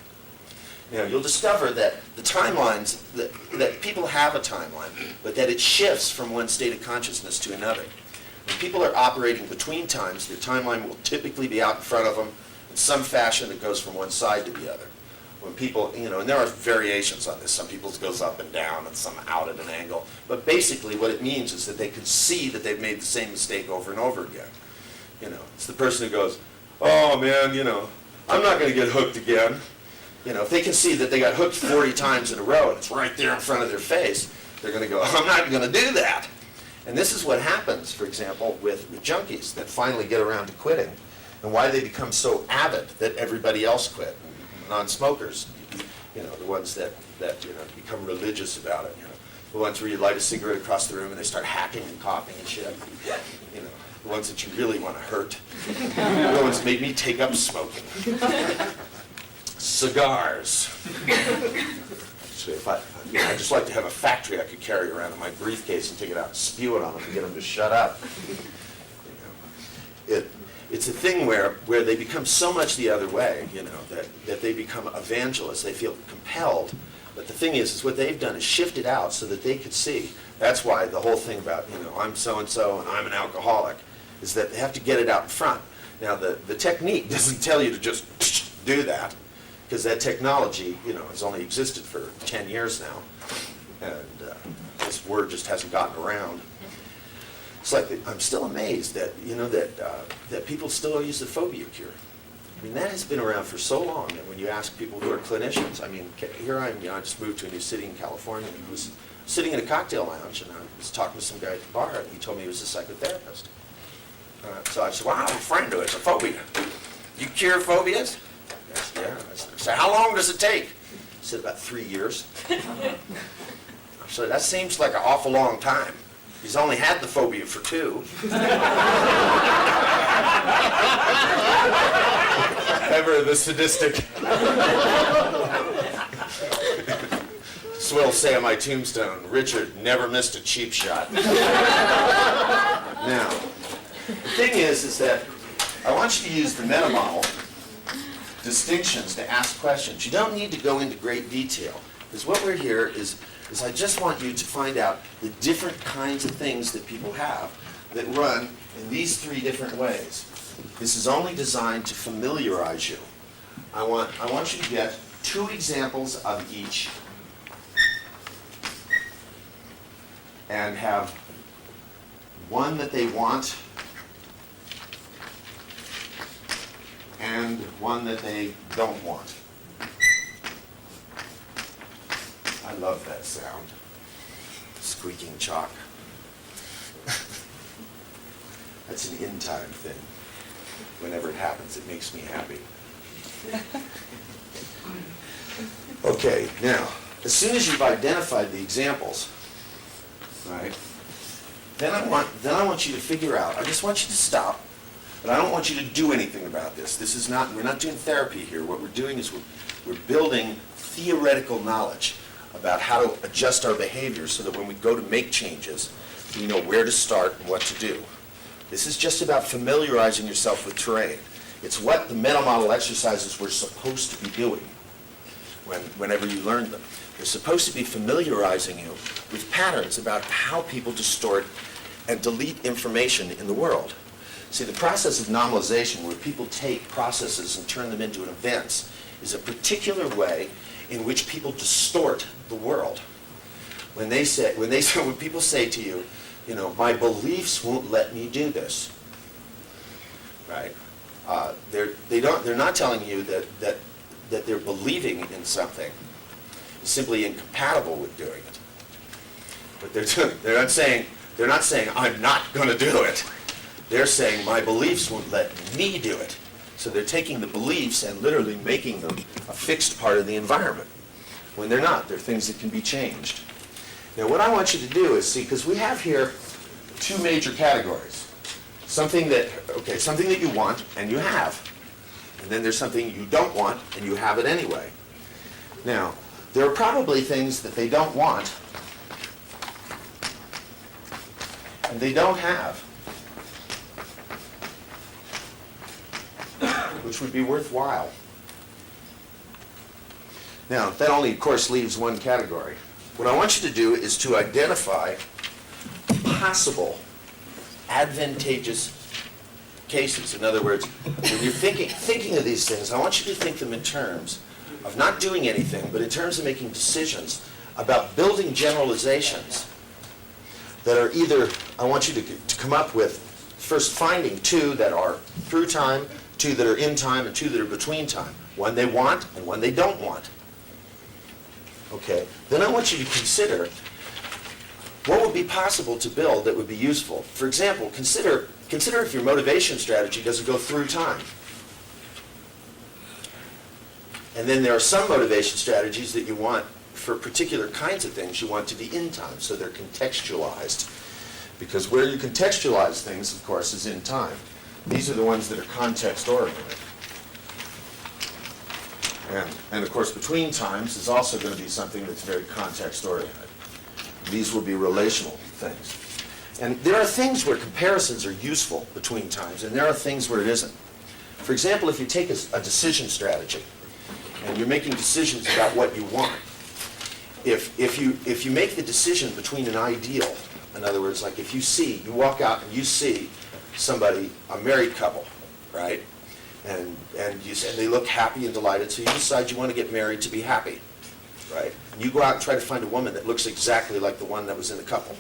S2: You know, you'll discover that the timelines, that people have a timeline, but that it shifts from one state of consciousness to another. When people are operating between times, their timeline will typically be out in front of them in some fashion that goes from one side to the other. When people, you know, and there are variations on this. Some people's goes up and down and some out at an angle. But basically what it means is that they can see that they've made the same mistake over and over again. You know, it's the person who goes, oh man, you know, I'm not going to get hooked again. You know, if they can see that they got hooked 40 times in a row and it's right there in front of their face, they're going to go, I'm not going to do that. And this is what happens, for example, with junkies that finally get around to quitting and why they become so avid that everybody else quit. Non-smokers, you know, the ones that you know, become religious about it, you know. The ones where you light a cigarette across the room and they start hacking and coughing and shit. You know, the ones that you really want to hurt. The ones that made me take up smoking. Cigars. Actually, I just like to have a factory I could carry around in my briefcase and take it out and spew it on them and get them to shut up. You know, it's a thing where they become so much the other way, you know, that they become evangelists. They feel compelled. But the thing is what they've done is shift it out so that they could see. That's why the whole thing about, you know, I'm so-and-so and I'm an alcoholic, is that they have to get it out in front. Now, the technique doesn't tell you to just do that, because that technology, you know, has only existed for 10 years now. And this word just hasn't gotten around. It's like, I'm still amazed that, you know, that people still use the phobia cure. I mean, that has been around for so long, and when you ask people who are clinicians, I mean, here I am, you know, I just moved to a new city in California, and I was sitting in a cocktail lounge, and I was talking to some guy at the bar, and he told me he was a psychotherapist. So I said, well, I have a friend who has a phobia. You cure phobias? Yes, yeah. I said, how long does it take? He said, about 3 years. I said, that seems like an awful long time. He's only had the phobia for 2. Ever the sadistic. Swill say on my tombstone, Richard never missed a cheap shot. Now, the thing is that I want you to use the meta model distinctions to ask questions. You don't need to go into great detail, because what we're here is I just want you to find out the different kinds of things that people have that run in these 3 different ways. This is only designed to familiarize you. I want you to get 2 examples of each and have one that they want and one that they don't want. I love that sound. Squeaking chalk. That's an in-time thing. Whenever it happens, it makes me happy. Okay, now, as soon as you've identified the examples, right, then I want you to figure out, I just want you to stop, but I don't want you to do anything about this. This is not, we're not doing therapy here. What we're doing is we're building theoretical knowledge about how to adjust our behavior so that when we go to make changes, we know where to start and what to do. This is just about familiarizing yourself with terrain. It's what the meta model exercises were supposed to be doing whenever you learn them. They're supposed to be familiarizing you with patterns about how people distort and delete information in the world. See, the process of nominalization, where people take processes and turn them into events, is a particular way in which people distort the world. When people say to you, you know, my beliefs won't let me do this, right? They're not telling you that they're believing in something is simply incompatible with doing it. But they're not saying I'm not going to do it. They're saying my beliefs won't let me do it. So they're taking the beliefs and literally making them a fixed part of the environment, when they're not. They're things that can be changed. Now what I want you to do is see, because we have here 2 major categories. Something that you want and you have. And then there's something you don't want and you have it anyway. Now, there are probably things that they don't want and they don't have.
S4: which would be worthwhile. Now, that only, of course, leaves one category. What I want you to do is to identify possible advantageous cases. In other words, when you're thinking of these things, I want you to think them in terms of not doing anything, but in terms of making decisions about building generalizations that are either, I want you to come up with, first finding two that are through time, two that are in time, and two that are between time. One they want and one they don't want. Okay, then I want you to consider what would be possible to build that would be useful. For example, consider if your motivation strategy doesn't go through time. And then there are some motivation strategies that you want for particular kinds of things you want to be in time, so they're contextualized. Because where you contextualize things, of course, is in time. These are the ones that are context-oriented. And of course, between times is also going to be something that's very context-oriented. These will be relational things. And there are things where comparisons are useful between times, and there are things where it isn't. For example, if you take a decision strategy, and you're making decisions about what you want, if you make the decision between an ideal, in other words, like if you walk out and you see somebody, a married couple, right? And they look happy and delighted, so you decide you want to get married to be happy, right? And you go out and try to find a woman that looks exactly like the one that was in the couple.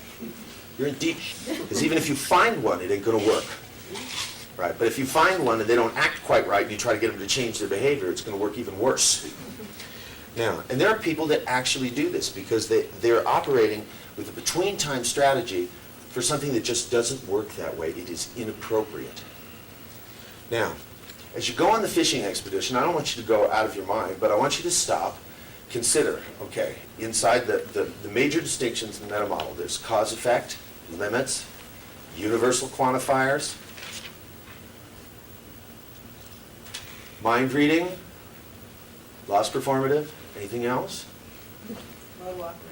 S4: You're in deep, because even if you find one, it ain't going to work, right? But if you find one and they don't act quite right and you try to get them to change their behavior, it's going to work even worse. Now, and there are people that actually do this because they're operating with a between-time strategy for something that just doesn't work that way. It is inappropriate. Now, as you go on the fishing expedition, I don't want you to go out of your mind, but I want you to stop, consider, okay, inside the major distinctions in the meta model, there's cause-effect, limits, universal quantifiers, mind reading, loss performative, anything else?
S6: Modal operators.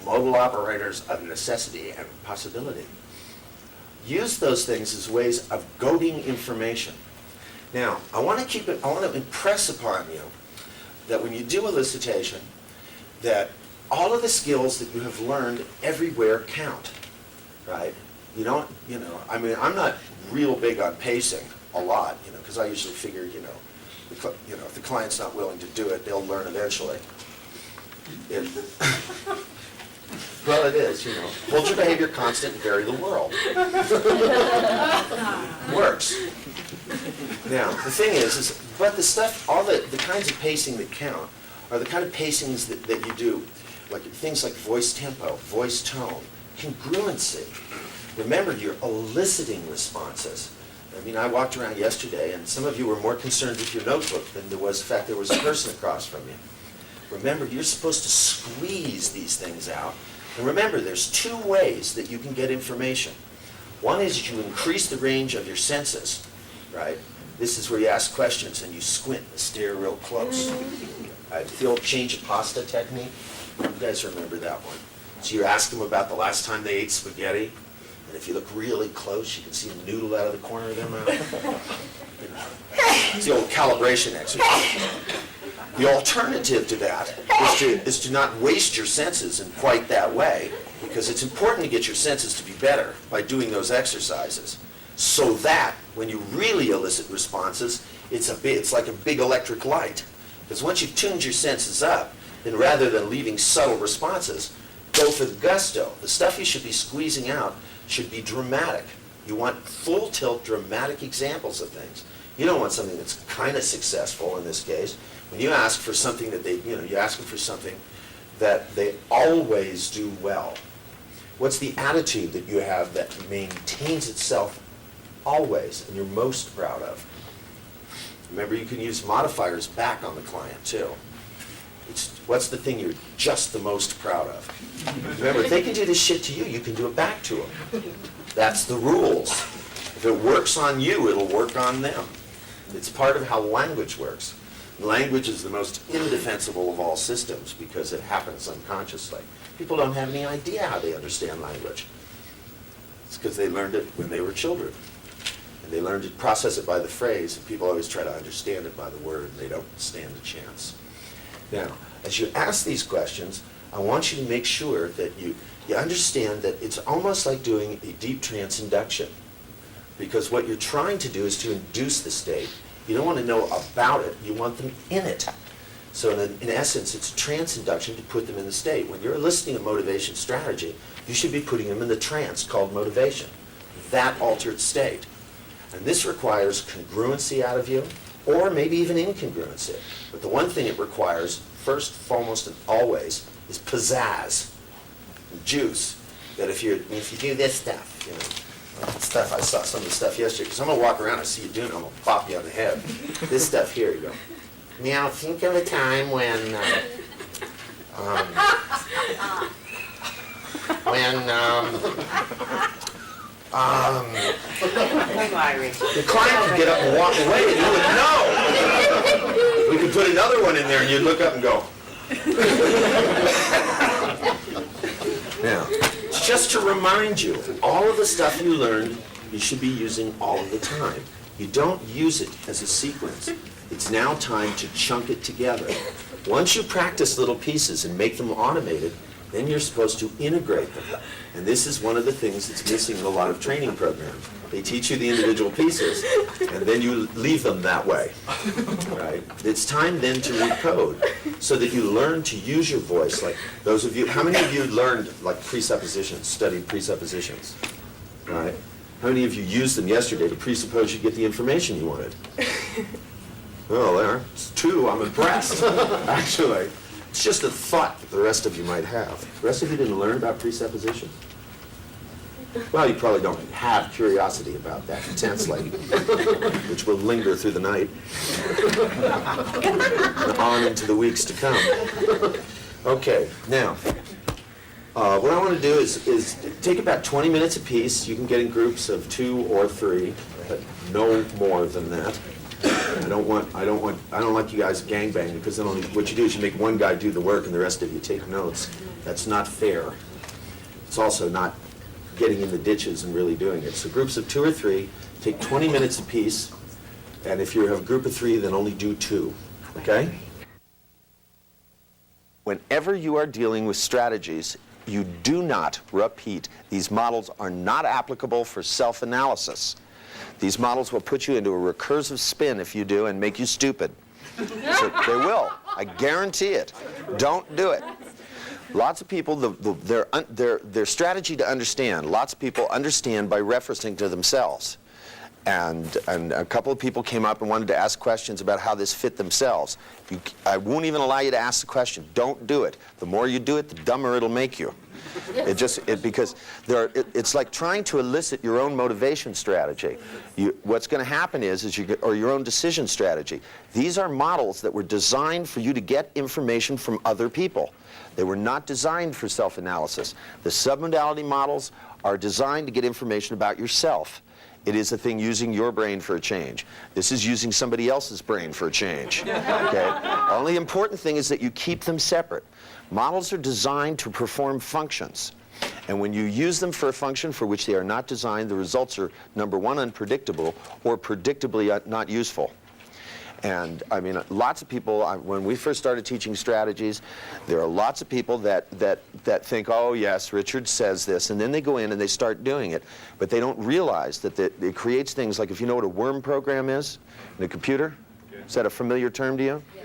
S4: Modal operators of necessity and possibility. Use those things as ways of goading information. Now, I want to impress upon you that when you do elicitation, that all of the skills that you have learned everywhere count, right? You don't, I mean, I'm not real big on pacing a lot, because I usually figure, if the client's not willing to do it, they'll learn eventually. Well, it is, Hold your behavior constant and vary the world. Works. Now, the thing is but the stuff, all the kinds of pacing that count are the kind of pacings that you do, like things like voice tempo, voice tone, congruency. Remember, you're eliciting responses. I mean, I walked around yesterday, and some of you were more concerned with your notebook than there was the fact there was a person across from you. Remember, you're supposed to squeeze these things out. And remember, there's two ways that you can get information. One is you increase the range of your senses, right? This is where you ask questions and you squint and stare real close. The old change of pasta technique. You guys remember that one. So you ask them about the last time they ate spaghetti, and if you look really close, you can see a noodle out of the corner of their mouth. It's the old calibration exercise. The alternative to that is to not waste your senses in quite that way, because it's important to get your senses to be better by doing those exercises, so that when you really elicit responses, it's like a big electric light. Because once you've tuned your senses up, then rather than leaving subtle responses, go for the gusto. The stuff you should be squeezing out should be dramatic. You want full tilt dramatic examples of things. You don't want something that's kind of successful in this case. When you ask for something that you ask them for something that they always do well. What's the attitude that you have that maintains itself always and you're most proud of? Remember, you can use modifiers back on the client too. What's the thing you're just the most proud of? Remember, if they can do this shit to you, you can do it back to them. That's the rules. If it works on you, it'll work on them. It's part of how language works. Language is the most indefensible of all systems because it happens unconsciously. People don't have any idea how they understand language. It's because they learned it when they were children. And They learn to process it by the phrase, and people always try to understand it by the word, and they don't stand a chance. Now, as you ask these questions, I want you to make sure that you understand that it's almost like doing a deep trance induction. Because what you're trying to do is to induce the state. You don't want to know about it, you want them in it. So in essence, it's trance induction to put them in the state. When you're eliciting a motivation strategy, you should be putting them in the trance called motivation, that altered state. And this requires congruency out of you, or maybe even incongruency. But the one thing it requires, first, foremost, and always, is pizzazz, juice. That if you do this stuff, you know, stuff, I saw some of the stuff yesterday, because I'm going to walk around and see you doing it, I'm going to pop you on the head. This stuff here, you go. Now, think of a time when
S3: Come on, Richard.
S4: the client could get up and walk away and you would know. We could put another one in there and you'd look up and go. Now, it's just to remind you, all of the stuff you learned, you should be using all of the time. You don't use it as a sequence. It's now time to chunk it together. Once you practice little pieces and make them automated, then you're supposed to integrate them. And this is one of the things that's missing in a lot of training programs. They teach you the individual pieces, and then you leave them that way. Right? It's time then to recode, so that you learn to use your voice. Like those of you, how many of you learned like presuppositions, studied presuppositions? Right? How many of you used them yesterday to presuppose you get the information you wanted? Oh, there's two. I'm impressed, actually. It's just a thought that the rest of you might have. The rest of you didn't learn about presuppositions? Well, you probably don't have curiosity about that intensely, which will linger through the night and on into the weeks to come. Okay, now, what I want to do is take about 20 minutes apiece. You can get in groups of 2 or 3, but no more than that. I don't like you guys gangbanging, because then what you do is you make one guy do the work and the rest of you take notes. That's not fair. It's also not getting in the ditches and really doing it. So groups of 2 or 3, take 20 minutes apiece, and if you have a group of 3, then only do 2, okay? Whenever you are dealing with strategies, you do not repeat. These models are not applicable for self-analysis. These models will put you into a recursive spin if you do and make you stupid. So they will. I guarantee it. Don't do it. Lots of people, their strategy to understand, lots of people understand by referencing to themselves. And a couple of people came up and wanted to ask questions about how this fit themselves. I won't even allow you to ask the question. Don't do it. The more you do it, the dumber it'll make you. Because it's like trying to elicit your own motivation strategy. What's going to happen or your own decision strategy. These are models that were designed for you to get information from other people. They were not designed for self-analysis. The submodality models are designed to get information about yourself. It is a thing using your brain for a change. This is using somebody else's brain for a change. Okay? Only important thing is that you keep them separate. Models are designed to perform functions. And when you use them for a function for which they are not designed, the results are, number one, unpredictable, or predictably not useful. And I mean, lots of people, when we first started teaching strategies, there are lots of people that think, oh yes, Richard says this, and then they go in and they start doing it. But they don't realize that it creates things like, if you know what a worm program is in a computer, is that a familiar term to you? Yeah.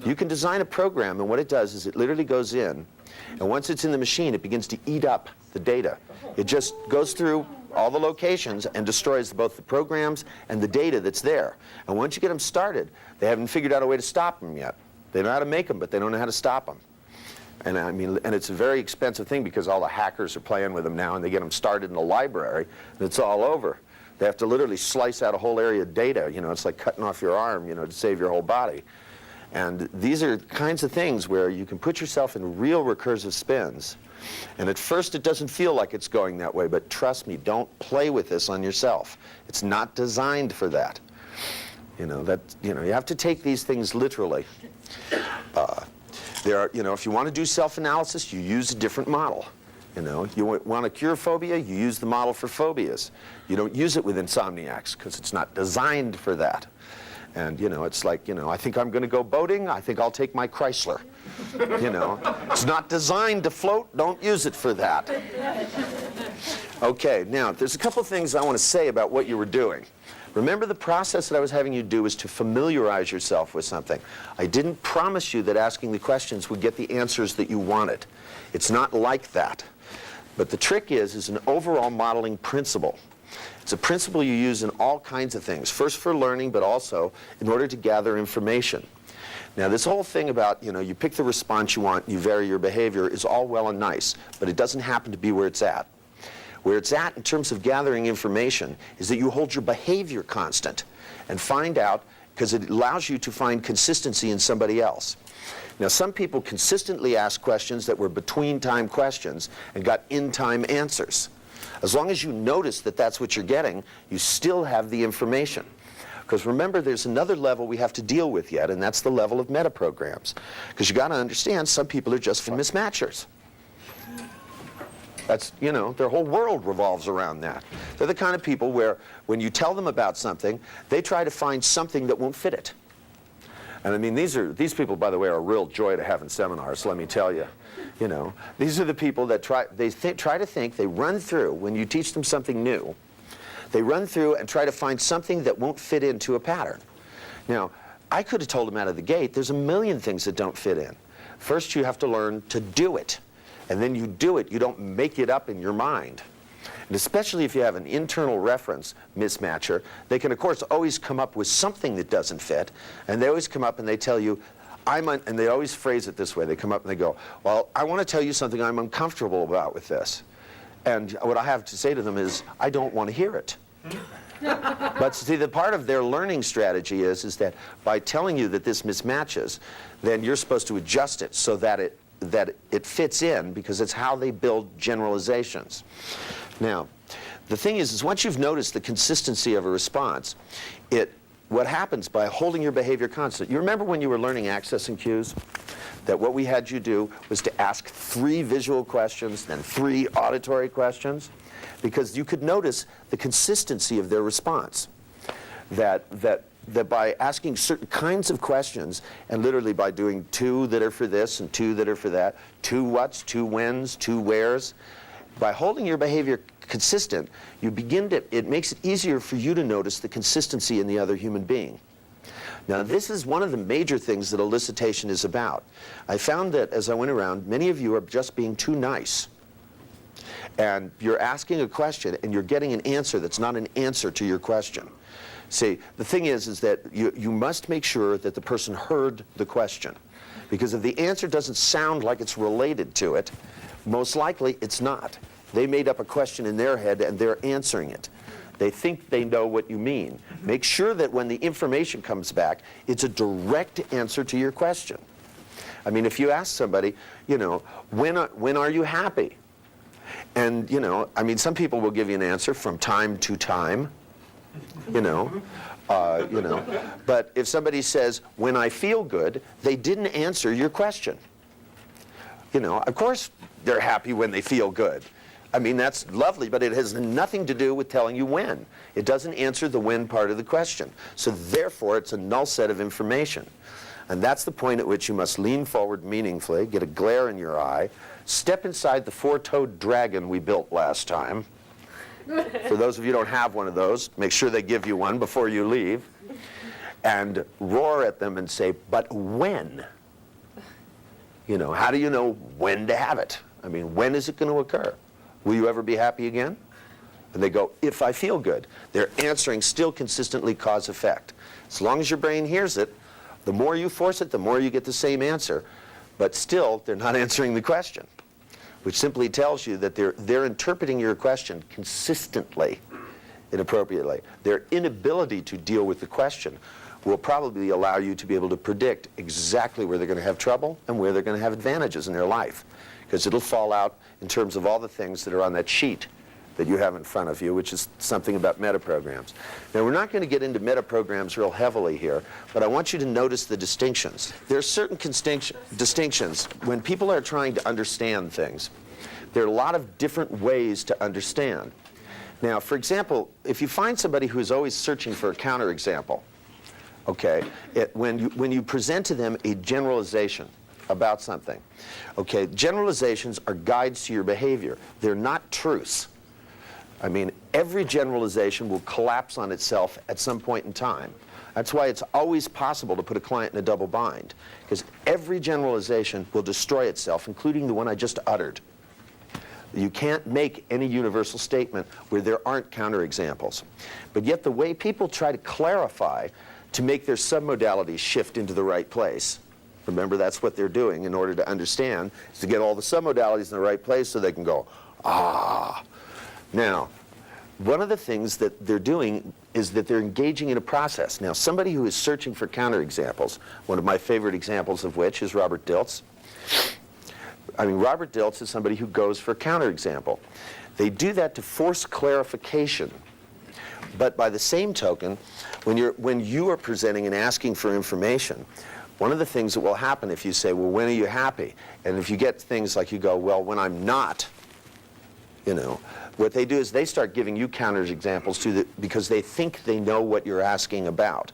S4: You can design a program, and what it does is it literally goes in, and once it's in the machine, it begins to eat up the data. It just goes through all the locations and destroys both the programs and the data that's there. And once you get them started, they haven't figured out a way to stop them yet. They know how to make them, but they don't know how to stop them. And I mean, and it's a very expensive thing, because all the hackers are playing with them now, and they get them started in the library, and it's all over. They have to literally slice out a whole area of data. You know, it's like cutting off your arm, you know, to save your whole body. And these are kinds of things where you can put yourself in real recursive spins. And at first it doesn't feel like it's going that way, but trust me, don't play with this on yourself. It's not designed for that. You know, you have to take these things literally. If you want to do self-analysis, you use a different model. You know, you want to cure phobia, you use the model for phobias. You don't use it with insomniacs because it's not designed for that. And, you know, it's like, you know, I think I'm going to go boating, I think I'll take my Chrysler. You know, it's not designed to float, don't use it for that. Okay, now, there's a couple things I want to say about what you were doing. Remember, the process that I was having you do is to familiarize yourself with something. I didn't promise you that asking the questions would get the answers that you wanted. It's not like that. But the trick is an overall modeling principle. It's a principle you use in all kinds of things. First for learning, but also in order to gather information. Now, this whole thing about, you know, you pick the response you want, you vary your behavior is all well and nice, but it doesn't happen to be where it's at. Where it's at in terms of gathering information is that you hold your behavior constant and find out, because it allows you to find consistency in somebody else. Now, some people consistently ask questions that were between-time questions and got in-time answers. As long as you notice that that's what you're getting, you still have the information. Because remember, there's another level we have to deal with yet, and that's the level of metaprograms. Because you got to understand, some people are just mismatchers. That's, you know, their whole world revolves around that. They're the kind of people where when you tell them about something, they try to find something that won't fit it. And I mean, these people, by the way, are a real joy to have in seminars, let me tell you. You know, these are the people that try to think, they run through, when you teach them something new, they run through and try to find something that won't fit into a pattern. Now, I could have told them out of the gate, there's a million things that don't fit in. First, you have to learn to do it. And then you do it, you don't make it up in your mind. And especially if you have an internal reference mismatcher, they can, of course, always come up with something that doesn't fit. And they always come up and they tell you, and they always phrase it this way. They come up and they go, well, I want to tell you something I'm uncomfortable about with this. And what I have to say to them is, I don't want to hear it. But see, the part of their learning strategy is that by telling you that this mismatches, then you're supposed to adjust it so that it fits in, because it's how they build generalizations. Now, the thing is once you've noticed the consistency of a response, what happens by holding your behavior constant, you remember when you were learning access and cues, that what we had you do was to ask 3 visual questions, then 3 auditory questions, because you could notice the consistency of their response. That by asking certain kinds of questions, and literally by doing 2 that are for this and 2 that are for that, 2 whats, 2 whens, 2 wheres, by holding your behavior consistent, it makes it easier for you to notice the consistency in the other human being. Now, this is one of the major things that elicitation is about. I found that as I went around, many of you are just being too nice. And you're asking a question and you're getting an answer that's not an answer to your question. See, the thing is that you must make sure that the person heard the question. Because if the answer doesn't sound like it's related to it, most likely it's not. They made up a question in their head and they're answering it. They think they know what you mean. Make sure that when the information comes back, it's a direct answer to your question. I mean, if you ask somebody, you know, when are you happy? And, you know, I mean, some people will give you an answer from time to time, you know. But if somebody says, when I feel good, they didn't answer your question. You know, of course they're happy when they feel good. I mean, that's lovely, but it has nothing to do with telling you when. It doesn't answer the when part of the question. So therefore, it's a null set of information. And that's the point at which you must lean forward meaningfully, get a glare in your eye, step inside the 4-toed dragon we built last time. For those of you who don't have one of those, make sure they give you one before you leave. And roar at them and say, but when? You know, how do you know when to have it? I mean, when is it going to occur? Will you ever be happy again? And they go, if I feel good. They're answering still consistently cause-effect. As long as your brain hears it, the more you force it, the more you get the same answer. But still, they're not answering the question, which simply tells you that they're interpreting your question consistently, inappropriately. Their inability to deal with the question will probably allow you to be able to predict exactly where they're going to have trouble and where they're going to have advantages in their life. Because it'll fall out in terms of all the things that are on that sheet that you have in front of you, which is something about metaprograms. Now, we're not going to get into metaprograms real heavily here, but I want you to notice the distinctions. There are certain distinctions when people are trying to understand things. There are a lot of different ways to understand. Now, for example, if you find somebody who is always searching for a counterexample, okay, when you present to them a generalization about something, okay, generalizations are guides to your behavior. They're not truths. I mean, every generalization will collapse on itself at some point in time. That's why it's always possible to put a client in a double bind, because every generalization will destroy itself, including the one I just uttered. You can't make any universal statement where there aren't counterexamples. But yet the way people try to clarify to make their submodalities shift into the right place, remember that's what they're doing in order to understand, is to get all the submodalities in the right place so they can go, ah. Now, one of the things that they're doing is that they're engaging in a process. Now, somebody who is searching for counterexamples, one of my favorite examples of which is Robert Dilts. I mean, Robert Dilts is somebody who goes for a counterexample. They do that to force clarification. But by the same token, when you are presenting and asking for information, one of the things that will happen if you say, well, when are you happy? And if you get things like you go, well, when I'm not, you know, what they do is they start giving you counterexamples because they think they know what you're asking about.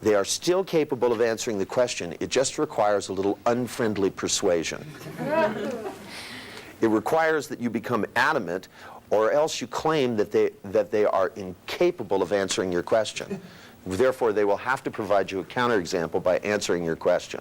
S4: They are still capable of answering the question. It just requires a little unfriendly persuasion. It requires that you become adamant, or else you claim that they are incapable of answering your question. Therefore, they will have to provide you a counterexample by answering your question.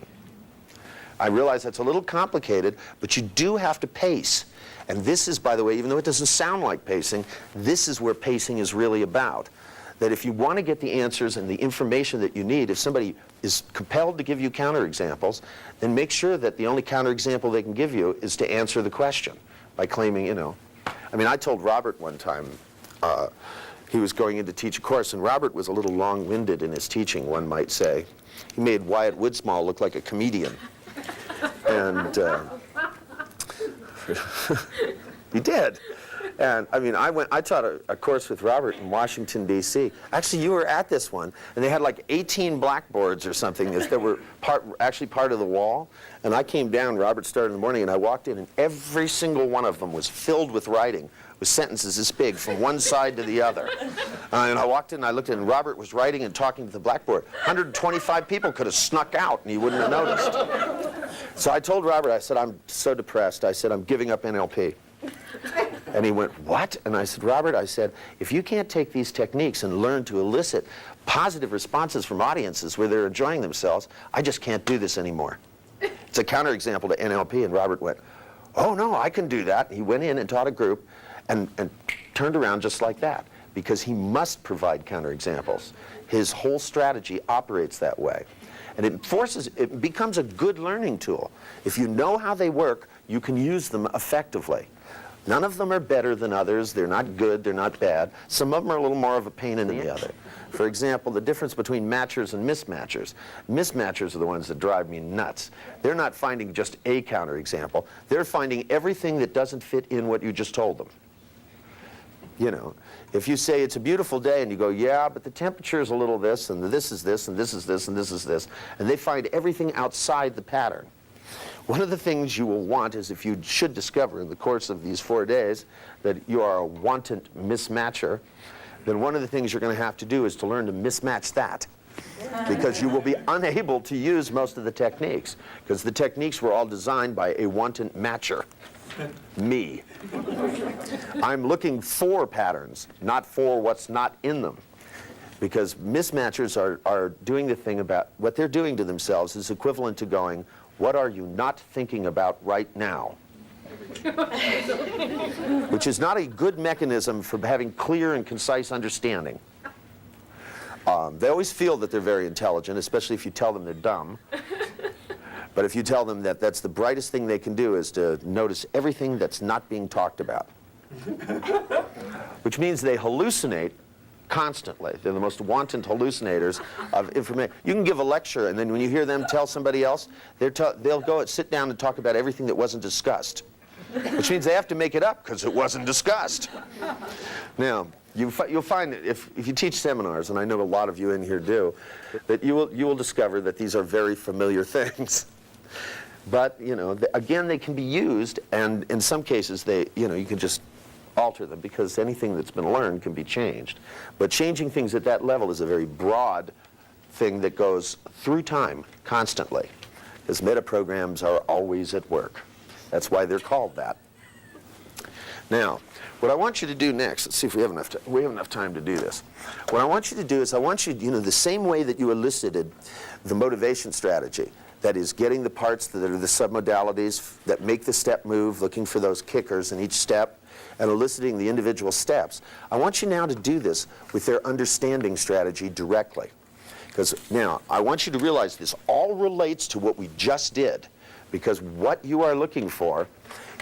S4: I realize that's a little complicated, but you do have to pace. And this is, by the way, even though it doesn't sound like pacing, this is where pacing is really about. That if you want to get the answers and the information that you need, if somebody is compelled to give you counterexamples, then make sure that the only counterexample they can give you is to answer the question by claiming, you know. I mean, I told Robert one time, he was going in to teach a course, and Robert was a little long-winded in his teaching, one might say. He made Wyatt Woodsmall look like a comedian. And he did. And I mean, I taught a course with Robert in Washington, D.C. Actually, you were at this one, and they had like 18 blackboards or something that were actually part of the wall. And I came down, Robert started in the morning, and I walked in, and every single one of them was filled with writing, with sentences this big from one side to the other. And I walked in, and I looked in, and Robert was writing and talking to the blackboard. 125 people could have snuck out, and he wouldn't have noticed. So I told Robert, I said, I'm so depressed. I said, I'm giving up NLP. And he went, what? And I said, Robert, I said, if you can't take these techniques and learn to elicit positive responses from audiences where they're enjoying themselves, I just can't do this anymore. It's a counterexample to NLP. And Robert went, oh, no, I can do that. He went in and taught a group and turned around just like that, because he must provide counterexamples. His whole strategy operates that way. And it becomes a good learning tool. If you know how they work, you can use them effectively. None of them are better than others. They're not good, they're not bad. Some of them are a little more of a pain in the other. For example, the difference between matchers and mismatchers. Mismatchers are the ones that drive me nuts. They're not finding just a counterexample. They're finding everything that doesn't fit in what you just told them. You know, if you say it's a beautiful day and you go, yeah, but the temperature is a little this, and this is this, and this is this, and this is this, and they find everything outside the pattern. One of the things you will want is, if you should discover in the course of these 4 days that you are a wanton mismatcher, then one of the things you're going to have to do is to learn to mismatch that. Because you will be unable to use most of the techniques, because the techniques were all designed by a wanton matcher. Me. I'm looking for patterns, not for what's not in them. Because mismatchers are doing the thing about what they're doing to themselves is equivalent to going, what are you not thinking about right now? Which is not a good mechanism for having clear and concise understanding. They always feel that they're very intelligent, especially if you tell them they're dumb. But if you tell them that that's the brightest thing they can do is to notice everything that's not being talked about. Which means they hallucinate constantly. They're the most wanton hallucinators of information. You can give a lecture, and then when you hear them tell somebody else, they'll go and sit down and talk about everything that wasn't discussed. Which means they have to make it up because it wasn't discussed. Now, you'll find that if you teach seminars, and I know a lot of you in here do, that you will discover that these are very familiar things. But, you know, again, they can be used, and in some cases, you can just alter them, because anything that's been learned can be changed. But changing things at that level is a very broad thing that goes through time constantly, because metaprograms are always at work. That's why they're called that. Now, what I want you to do next, let's see if we have enough time to do this. What I want you to do is, I want you, the same way that you elicited the motivation strategy, that is getting the parts that are the submodalities that make the step move, looking for those kickers in each step, and eliciting the individual steps. I want you now to do this with their understanding strategy directly. Because now, I want you to realize this all relates to what we just did, because what you are looking for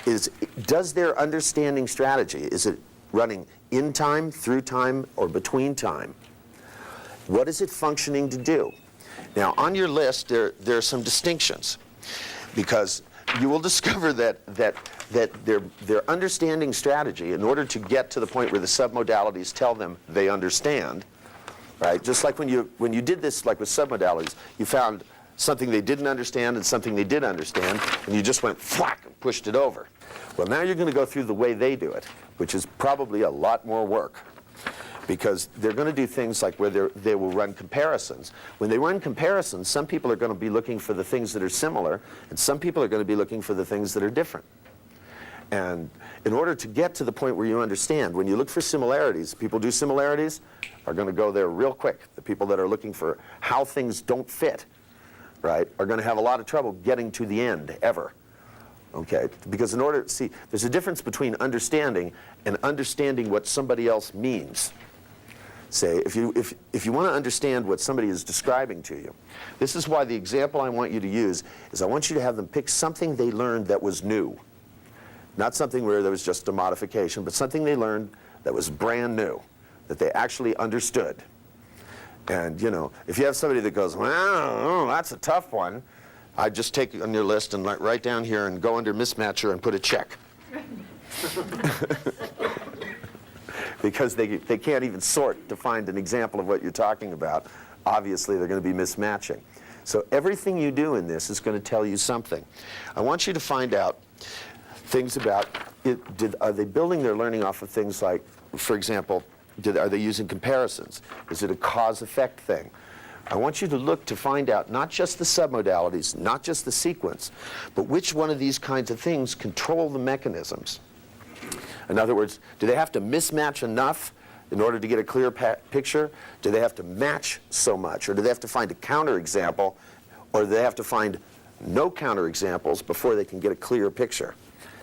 S4: is, does their understanding strategy, is it running in time, through time, or between time? What is it functioning to do? Now, on your list, there are some distinctions, because you will discover that their understanding strategy, in order to get to the point where the submodalities tell them they understand, right? Just like when you did this, like with submodalities, you found something they didn't understand and something they did understand, and you just went whack and pushed it over. Well, now you're going to go through the way they do it, which is probably a lot more work, because they're going to do things like where they will run comparisons. When they run comparisons, some people are going to be looking for the things that are similar, and some people are going to be looking for the things that are different. And in order to get to the point where you understand, when you look for similarities, people do similarities are going to go there real quick. The people that are looking for how things don't fit, right, are going to have a lot of trouble getting to the end, ever. Okay, because in order, see, there's a difference between understanding and understanding what somebody else means. Say, if you want to understand what somebody is describing to you, this is why the example I want you to use is, I want you to have them pick something they learned that was new. Not something where there was just a modification, but something they learned that was brand new, that they actually understood. And, if you have somebody that goes, well, that's a tough one, I'd just take it on your list and write down here and go under mismatcher and put a check. Because they can't even sort to find an example of what you're talking about. Obviously, they're going to be mismatching. So everything you do in this is going to tell you something. I want you to find out things about, are they building their learning off of things like, for example, are they using comparisons? Is it a cause-effect thing? I want you to look to find out not just the submodalities, not just the sequence, but which one of these kinds of things control the mechanisms. In other words, do they have to mismatch enough in order to get a clear picture? Do they have to match so much? Or do they have to find a counterexample? Or do they have to find no counterexamples before they can get a clear picture?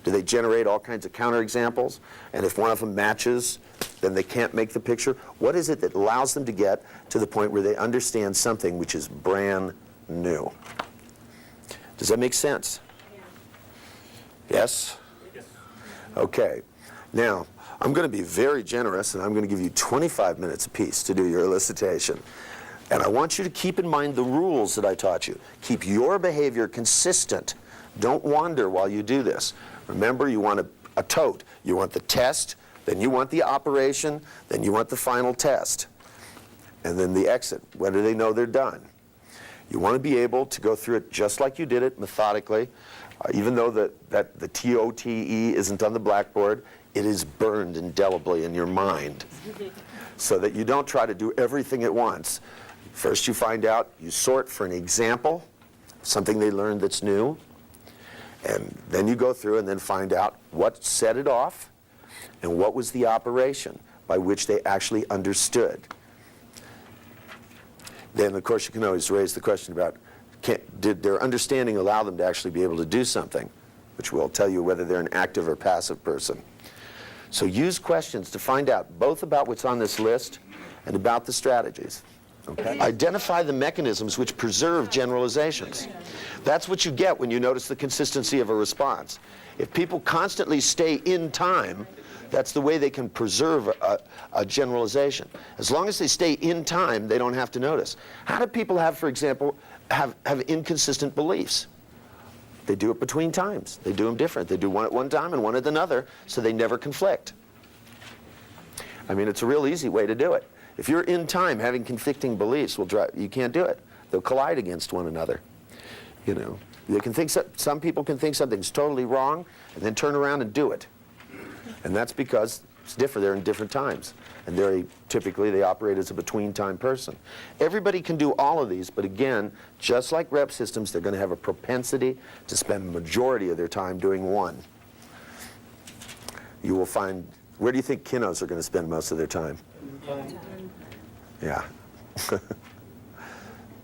S4: Do they generate all kinds of counterexamples? And if one of them matches, then they can't make the picture? What is it that allows them to get to the point where they understand something which is brand new? Does that make sense? Yes? Okay. Now, I'm going to be very generous, and I'm going to give you 25 minutes apiece to do your elicitation. And I want you to keep in mind the rules that I taught you. Keep your behavior consistent. Don't wander while you do this. Remember, you want a tote. You want the test, then you want the operation, then you want the final test. And then the exit. When do they know they're done? You want to be able to go through it just like you did it, methodically. Even though that the TOTE isn't on the blackboard, it is burned indelibly in your mind, so that you don't try to do everything at once. First you find out, you sort for an example, something they learned that's new, and then you go through and then find out what set it off and what was the operation by which they actually understood. Then, of course, you can always raise the question about, did their understanding allow them to actually be able to do something, which will tell you whether they're an active or passive person. So use questions to find out both about what's on this list and about the strategies. Okay? Identify the mechanisms which preserve generalizations. That's what you get when you notice the consistency of a response. If people constantly stay in time, that's the way they can preserve a generalization. As long as they stay in time, they don't have to notice. How do people have, for example, have inconsistent beliefs? They do it between times. They do them different. They do one at one time and one at another, so they never conflict. I mean, it's a real easy way to do it. If you're in time having conflicting beliefs, you can't do it. They'll collide against one another. Some people can think something's totally wrong and then turn around and do it. And that's because it's different. They're in different times. And typically they operate as a between-time person. Everybody can do all of these, but again, just like rep systems, they're going to have a propensity to spend the majority of their time doing one. You will find, where do you think kiddos are going to spend most of their time? Yeah.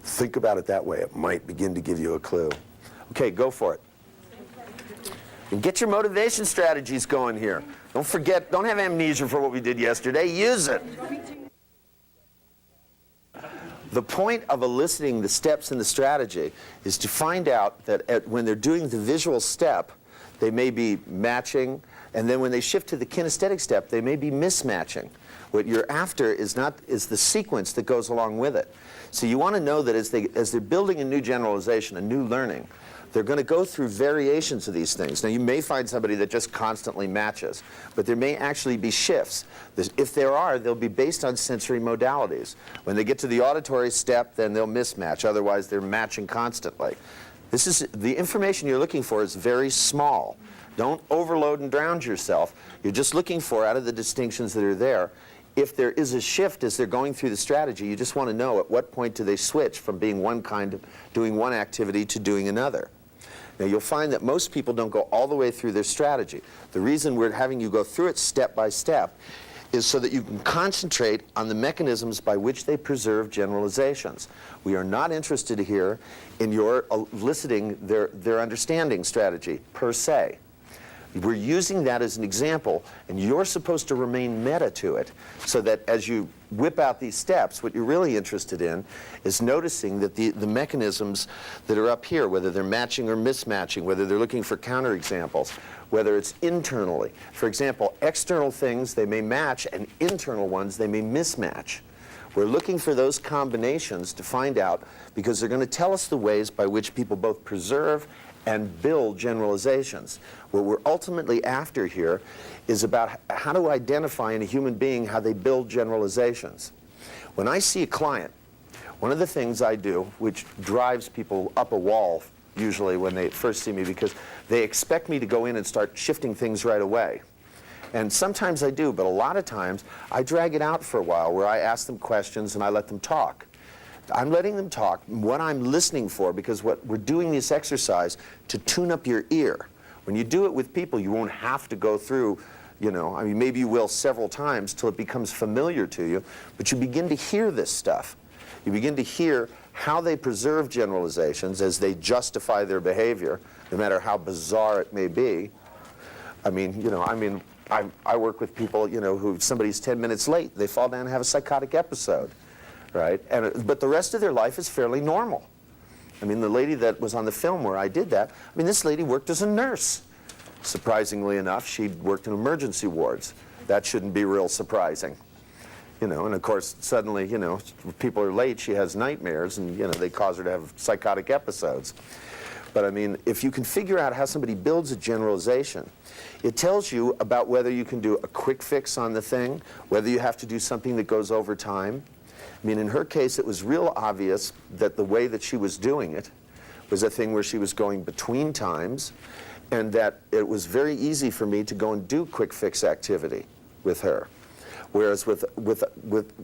S4: Think about it that way. It might begin to give you a clue. Okay, go for it. And get your motivation strategies going here. Don't forget, don't have amnesia for what we did yesterday. Use it. The point of eliciting the steps in the strategy is to find out that when they're doing the visual step, they may be matching, and then when they shift to the kinesthetic step, they may be mismatching. What you're after is the sequence that goes along with it. So you want to know that as they're building a new generalization, a new learning, they're going to go through variations of these things. Now, you may find somebody that just constantly matches, but there may actually be shifts. If there are, they'll be based on sensory modalities. When they get to the auditory step, then they'll mismatch. Otherwise, they're matching constantly. The information you're looking for is very small. Don't overload and drown yourself. You're just looking for, out of the distinctions that are there, if there is a shift as they're going through the strategy, you just want to know at what point do they switch from being doing one activity to doing another. Now, you'll find that most people don't go all the way through their strategy. The reason we're having you go through it step by step is so that you can concentrate on the mechanisms by which they preserve generalizations. We are not interested here in your eliciting their understanding strategy, per se. We're using that as an example, and you're supposed to remain meta to it, so that as you whip out these steps, what you're really interested in is noticing that the mechanisms that are up here, whether they're matching or mismatching, whether they're looking for counterexamples, whether it's internally. For example, external things, they may match, and internal ones, they may mismatch. We're looking for those combinations to find out, because they're going to tell us the ways by which people both preserve and build generalizations. What we're ultimately after here is about how to identify in a human being how they build generalizations. When I see a client, one of the things I do, which drives people up a wall usually when they first see me, because they expect me to go in and start shifting things right away. And sometimes I do, but a lot of times I drag it out for a while where I ask them questions and I let them talk. I'm letting them talk, what I'm listening for, because what we're doing this exercise to tune up your ear. When you do it with people, you won't have to go through, I mean, maybe you will several times till it becomes familiar to you, but you begin to hear this stuff. You begin to hear how they preserve generalizations as they justify their behavior, no matter how bizarre it may be. I work with people, who somebody's 10 minutes late, they fall down and have a psychotic episode. Right? But the rest of their life is fairly normal. I mean, the lady that was on the film where I did that, this lady worked as a nurse. Surprisingly enough, she worked in emergency wards. That shouldn't be real surprising. And of course, suddenly, if people are late, she has nightmares, and, they cause her to have psychotic episodes. But if you can figure out how somebody builds a generalization, it tells you about whether you can do a quick fix on the thing, whether you have to do something that goes over time. In her case, it was real obvious that the way that she was doing it was a thing where she was going between times, and that it was very easy for me to go and do quick fix activity with her. Whereas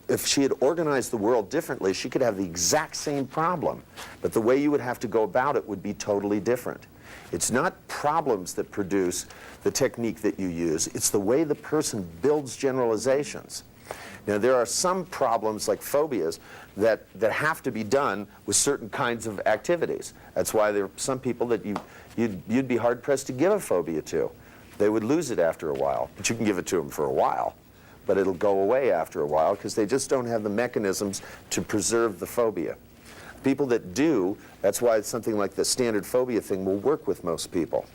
S4: if she had organized the world differently, she could have the exact same problem, but the way you would have to go about it would be totally different. It's not problems that produce the technique that you use, it's the way the person builds generalizations. Now, there are some problems, like phobias, that have to be done with certain kinds of activities. That's why there are some people that you'd be hard-pressed to give a phobia to. They would lose it after a while. But you can give it to them for a while. But it'll go away after a while because they just don't have the mechanisms to preserve the phobia. People that do, that's why something like the standard phobia thing will work with most people.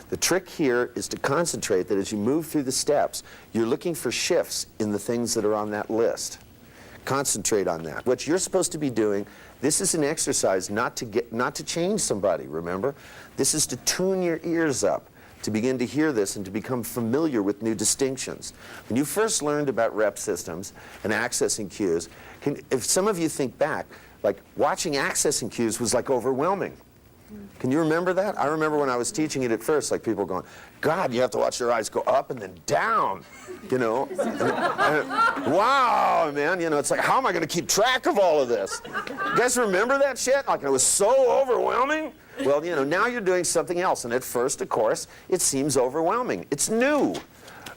S4: The trick here is to concentrate that as you move through the steps, you're looking for shifts in the things that are on that list. Concentrate on that. What you're supposed to be doing, this is an exercise not to change somebody, remember? This is to tune your ears up, to begin to hear this and to become familiar with new distinctions. When you first learned about rep systems and accessing cues, if some of you think back, like watching accessing cues was like overwhelming. Can you remember that? I remember when I was teaching it at first, like people going, God, you have to watch their eyes go up and then down, you know? Wow, man, you know, it's like, how am I going to keep track of all of this? You guys remember that shit? Like, it was so overwhelming. Well, you know, now you're doing something else, and at first, of course, it seems overwhelming. It's new.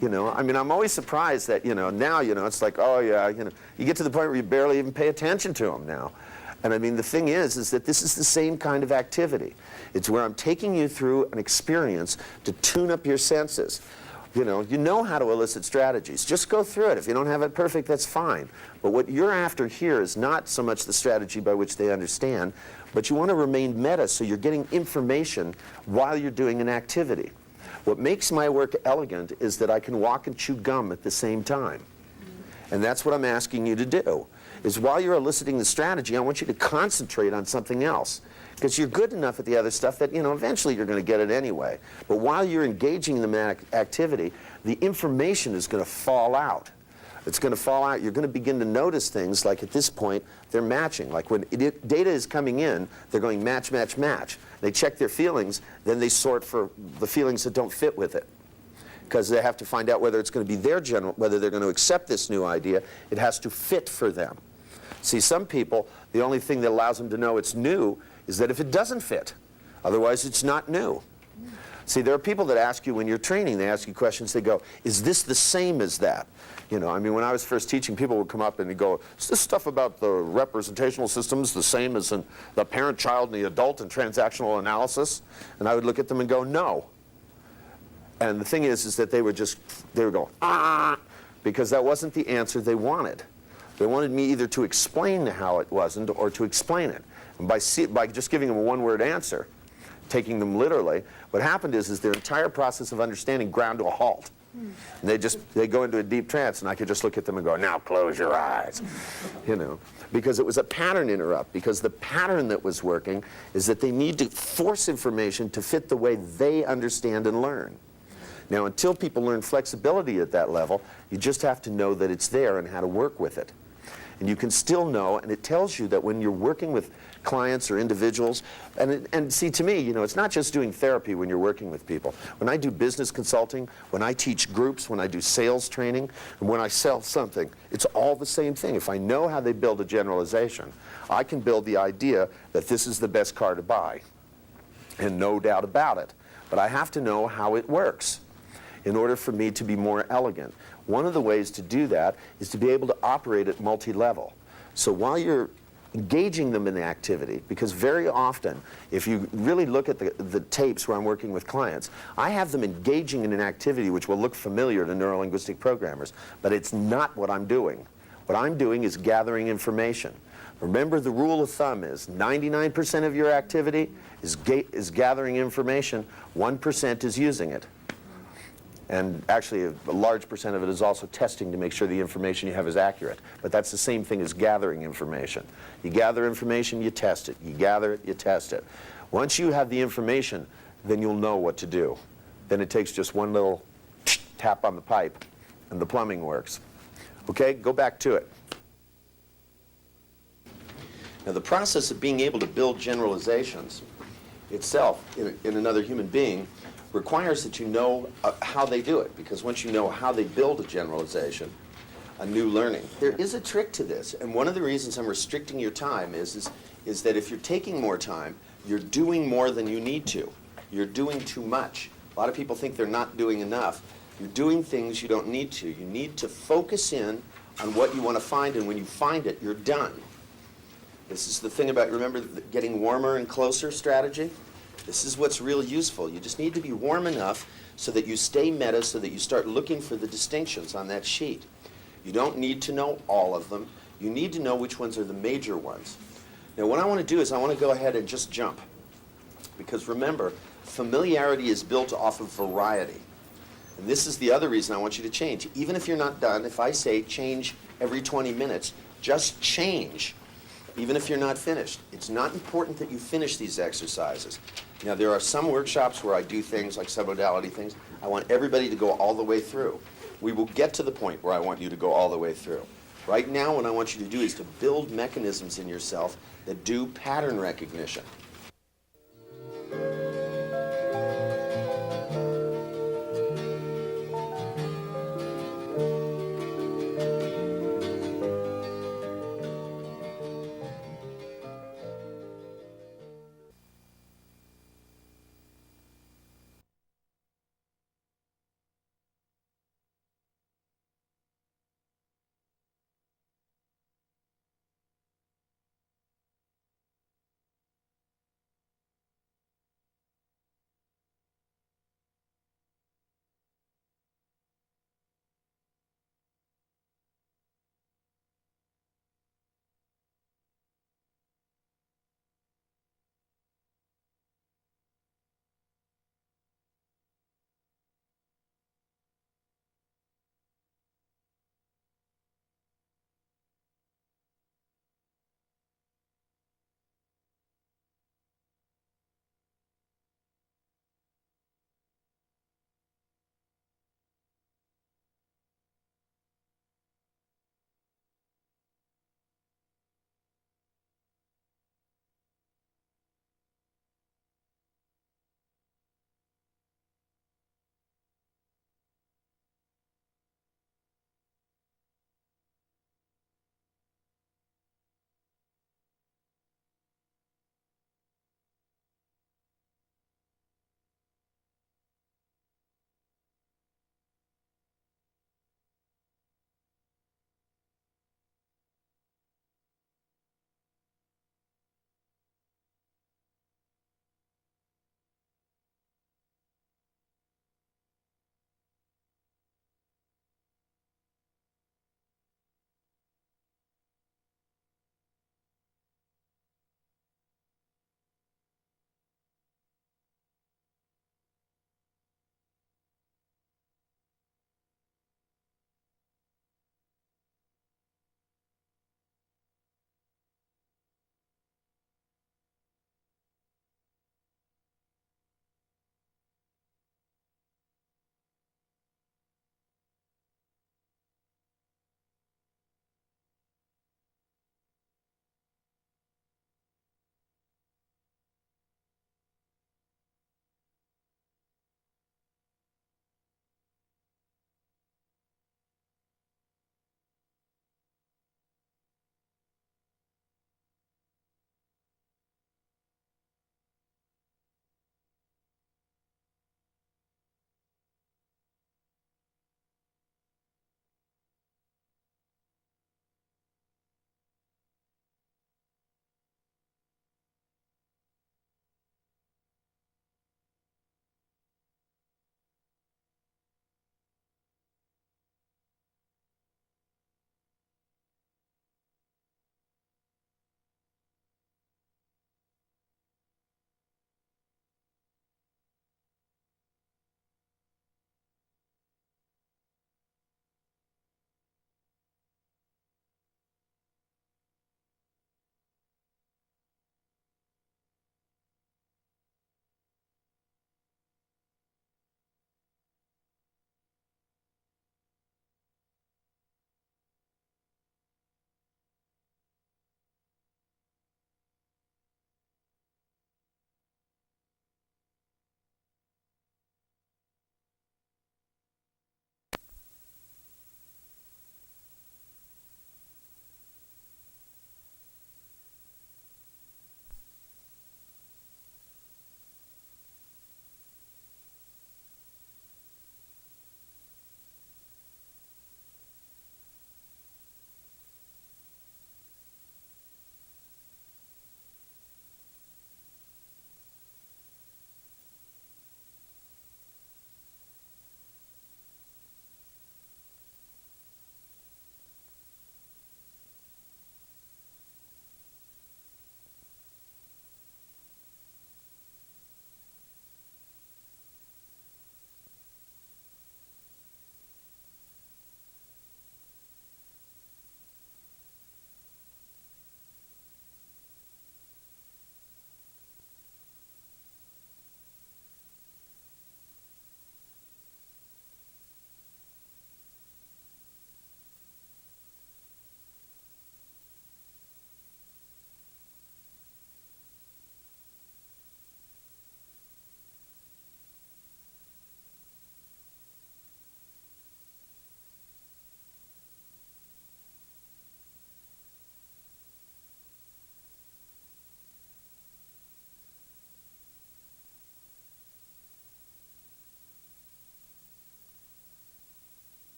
S4: You know, I mean, I'm always surprised that, you know, now, you know, it's like, oh, yeah, you know, you get to the point where you barely even pay attention to them now. And I mean, the thing is that this is the same kind of activity. It's where I'm taking you through an experience to tune up your senses. You know how to elicit strategies. Just go through it. If you don't have it perfect, that's fine. But what you're after here is not so much the strategy by which they understand, but you want to remain meta so you're getting information while you're doing an activity. What makes my work elegant is that I can walk and chew gum at the same time. And that's what I'm asking you to do, is while you're eliciting the strategy, I want you to concentrate on something else. Because you're good enough at the other stuff that, you know, eventually you're going to get it anyway. But while you're engaging in the activity, the information is going to fall out. It's going to fall out. You're going to begin to notice things like at this point, they're matching. Like when data is coming in, they're going match, match, match. They check their feelings, then they sort for the feelings that don't fit with it. Because they have to find out whether it's going to be their general, whether they're going to accept this new idea. It has to fit for them. See, some people, the only thing that allows them to know it's new is that if it doesn't fit. Otherwise, it's not new. See, there are people that ask you when you're training, they ask you questions, they go, is this the same as that? You know, I mean, when I was first teaching, people would come up and they'd go, is this stuff about the representational systems the same as in the parent, child, and the adult and transactional analysis? And I would look at them and go, no. And the thing is that they would go, ah, because that wasn't the answer they wanted. They wanted me either to explain how it wasn't or to explain it. And by just giving them a one-word answer, taking them literally, what happened is their entire process of understanding ground to a halt. And they go into a deep trance, and I could just look at them and go, now close your eyes, you know, because it was a pattern interrupt, because the pattern that was working is that they need to force information to fit the way they understand and learn. Now, until people learn flexibility at that level, you just have to know that it's there and how to work with it. And you can still know, and it tells you that when you're working with clients or individuals, and see, to me, you know, it's not just doing therapy when you're working with people. When I do business consulting, when I teach groups, when I do sales training, and when I sell something, it's all the same thing. If I know how they build a generalization, I can build the idea that this is the best car to buy, and no doubt about it. But I have to know how it works in order for me to be more elegant. One of the ways to do that is to be able to operate at multi-level. So while you're engaging them in the activity, because very often, if you really look at the tapes where I'm working with clients, I have them engaging in an activity which will look familiar to neuro-linguistic programmers, but it's not what I'm doing. What I'm doing is gathering information. Remember, the rule of thumb is 99% of your activity is gathering information, 1% is using it. And actually, a large percent of it is also testing to make sure the information you have is accurate. But that's the same thing as gathering information. You gather information, you test it. You gather it, you test it. Once you have the information, then you'll know what to do. Then it takes just one little tap on the pipe, and the plumbing works. Okay, go back to it. Now, the process of being able to build generalizations itself in another human being requires that you know how they do it, because once you know how they build a generalization, a new learning. There is a trick to this, and one of the reasons I'm restricting your time is that if you're taking more time, you're doing more than you need to. You're doing too much. A lot of people think they're not doing enough. You're doing things you don't need to. You need to focus in on what you want to find, and when you find it, you're done. This is the thing about, remember, getting warmer and closer strategy? This is what's real useful. You just need to be warm enough so that you stay meta, so that you start looking for the distinctions on that sheet. You don't need to know all of them. You need to know which ones are the major ones. Now, what I want to do is I want to go ahead and just jump. Because remember, familiarity is built off of variety. And this is the other reason I want you to change. Even if you're not done, if I say change every 20 minutes, just change. Even if you're not finished. It's not important that you finish these exercises. Now, there are some workshops where I do things like submodality things. I want everybody to go all the way through. We will get to the point where I want you to go all the way through. Right now, what I want you to do is to build mechanisms in yourself that do pattern recognition.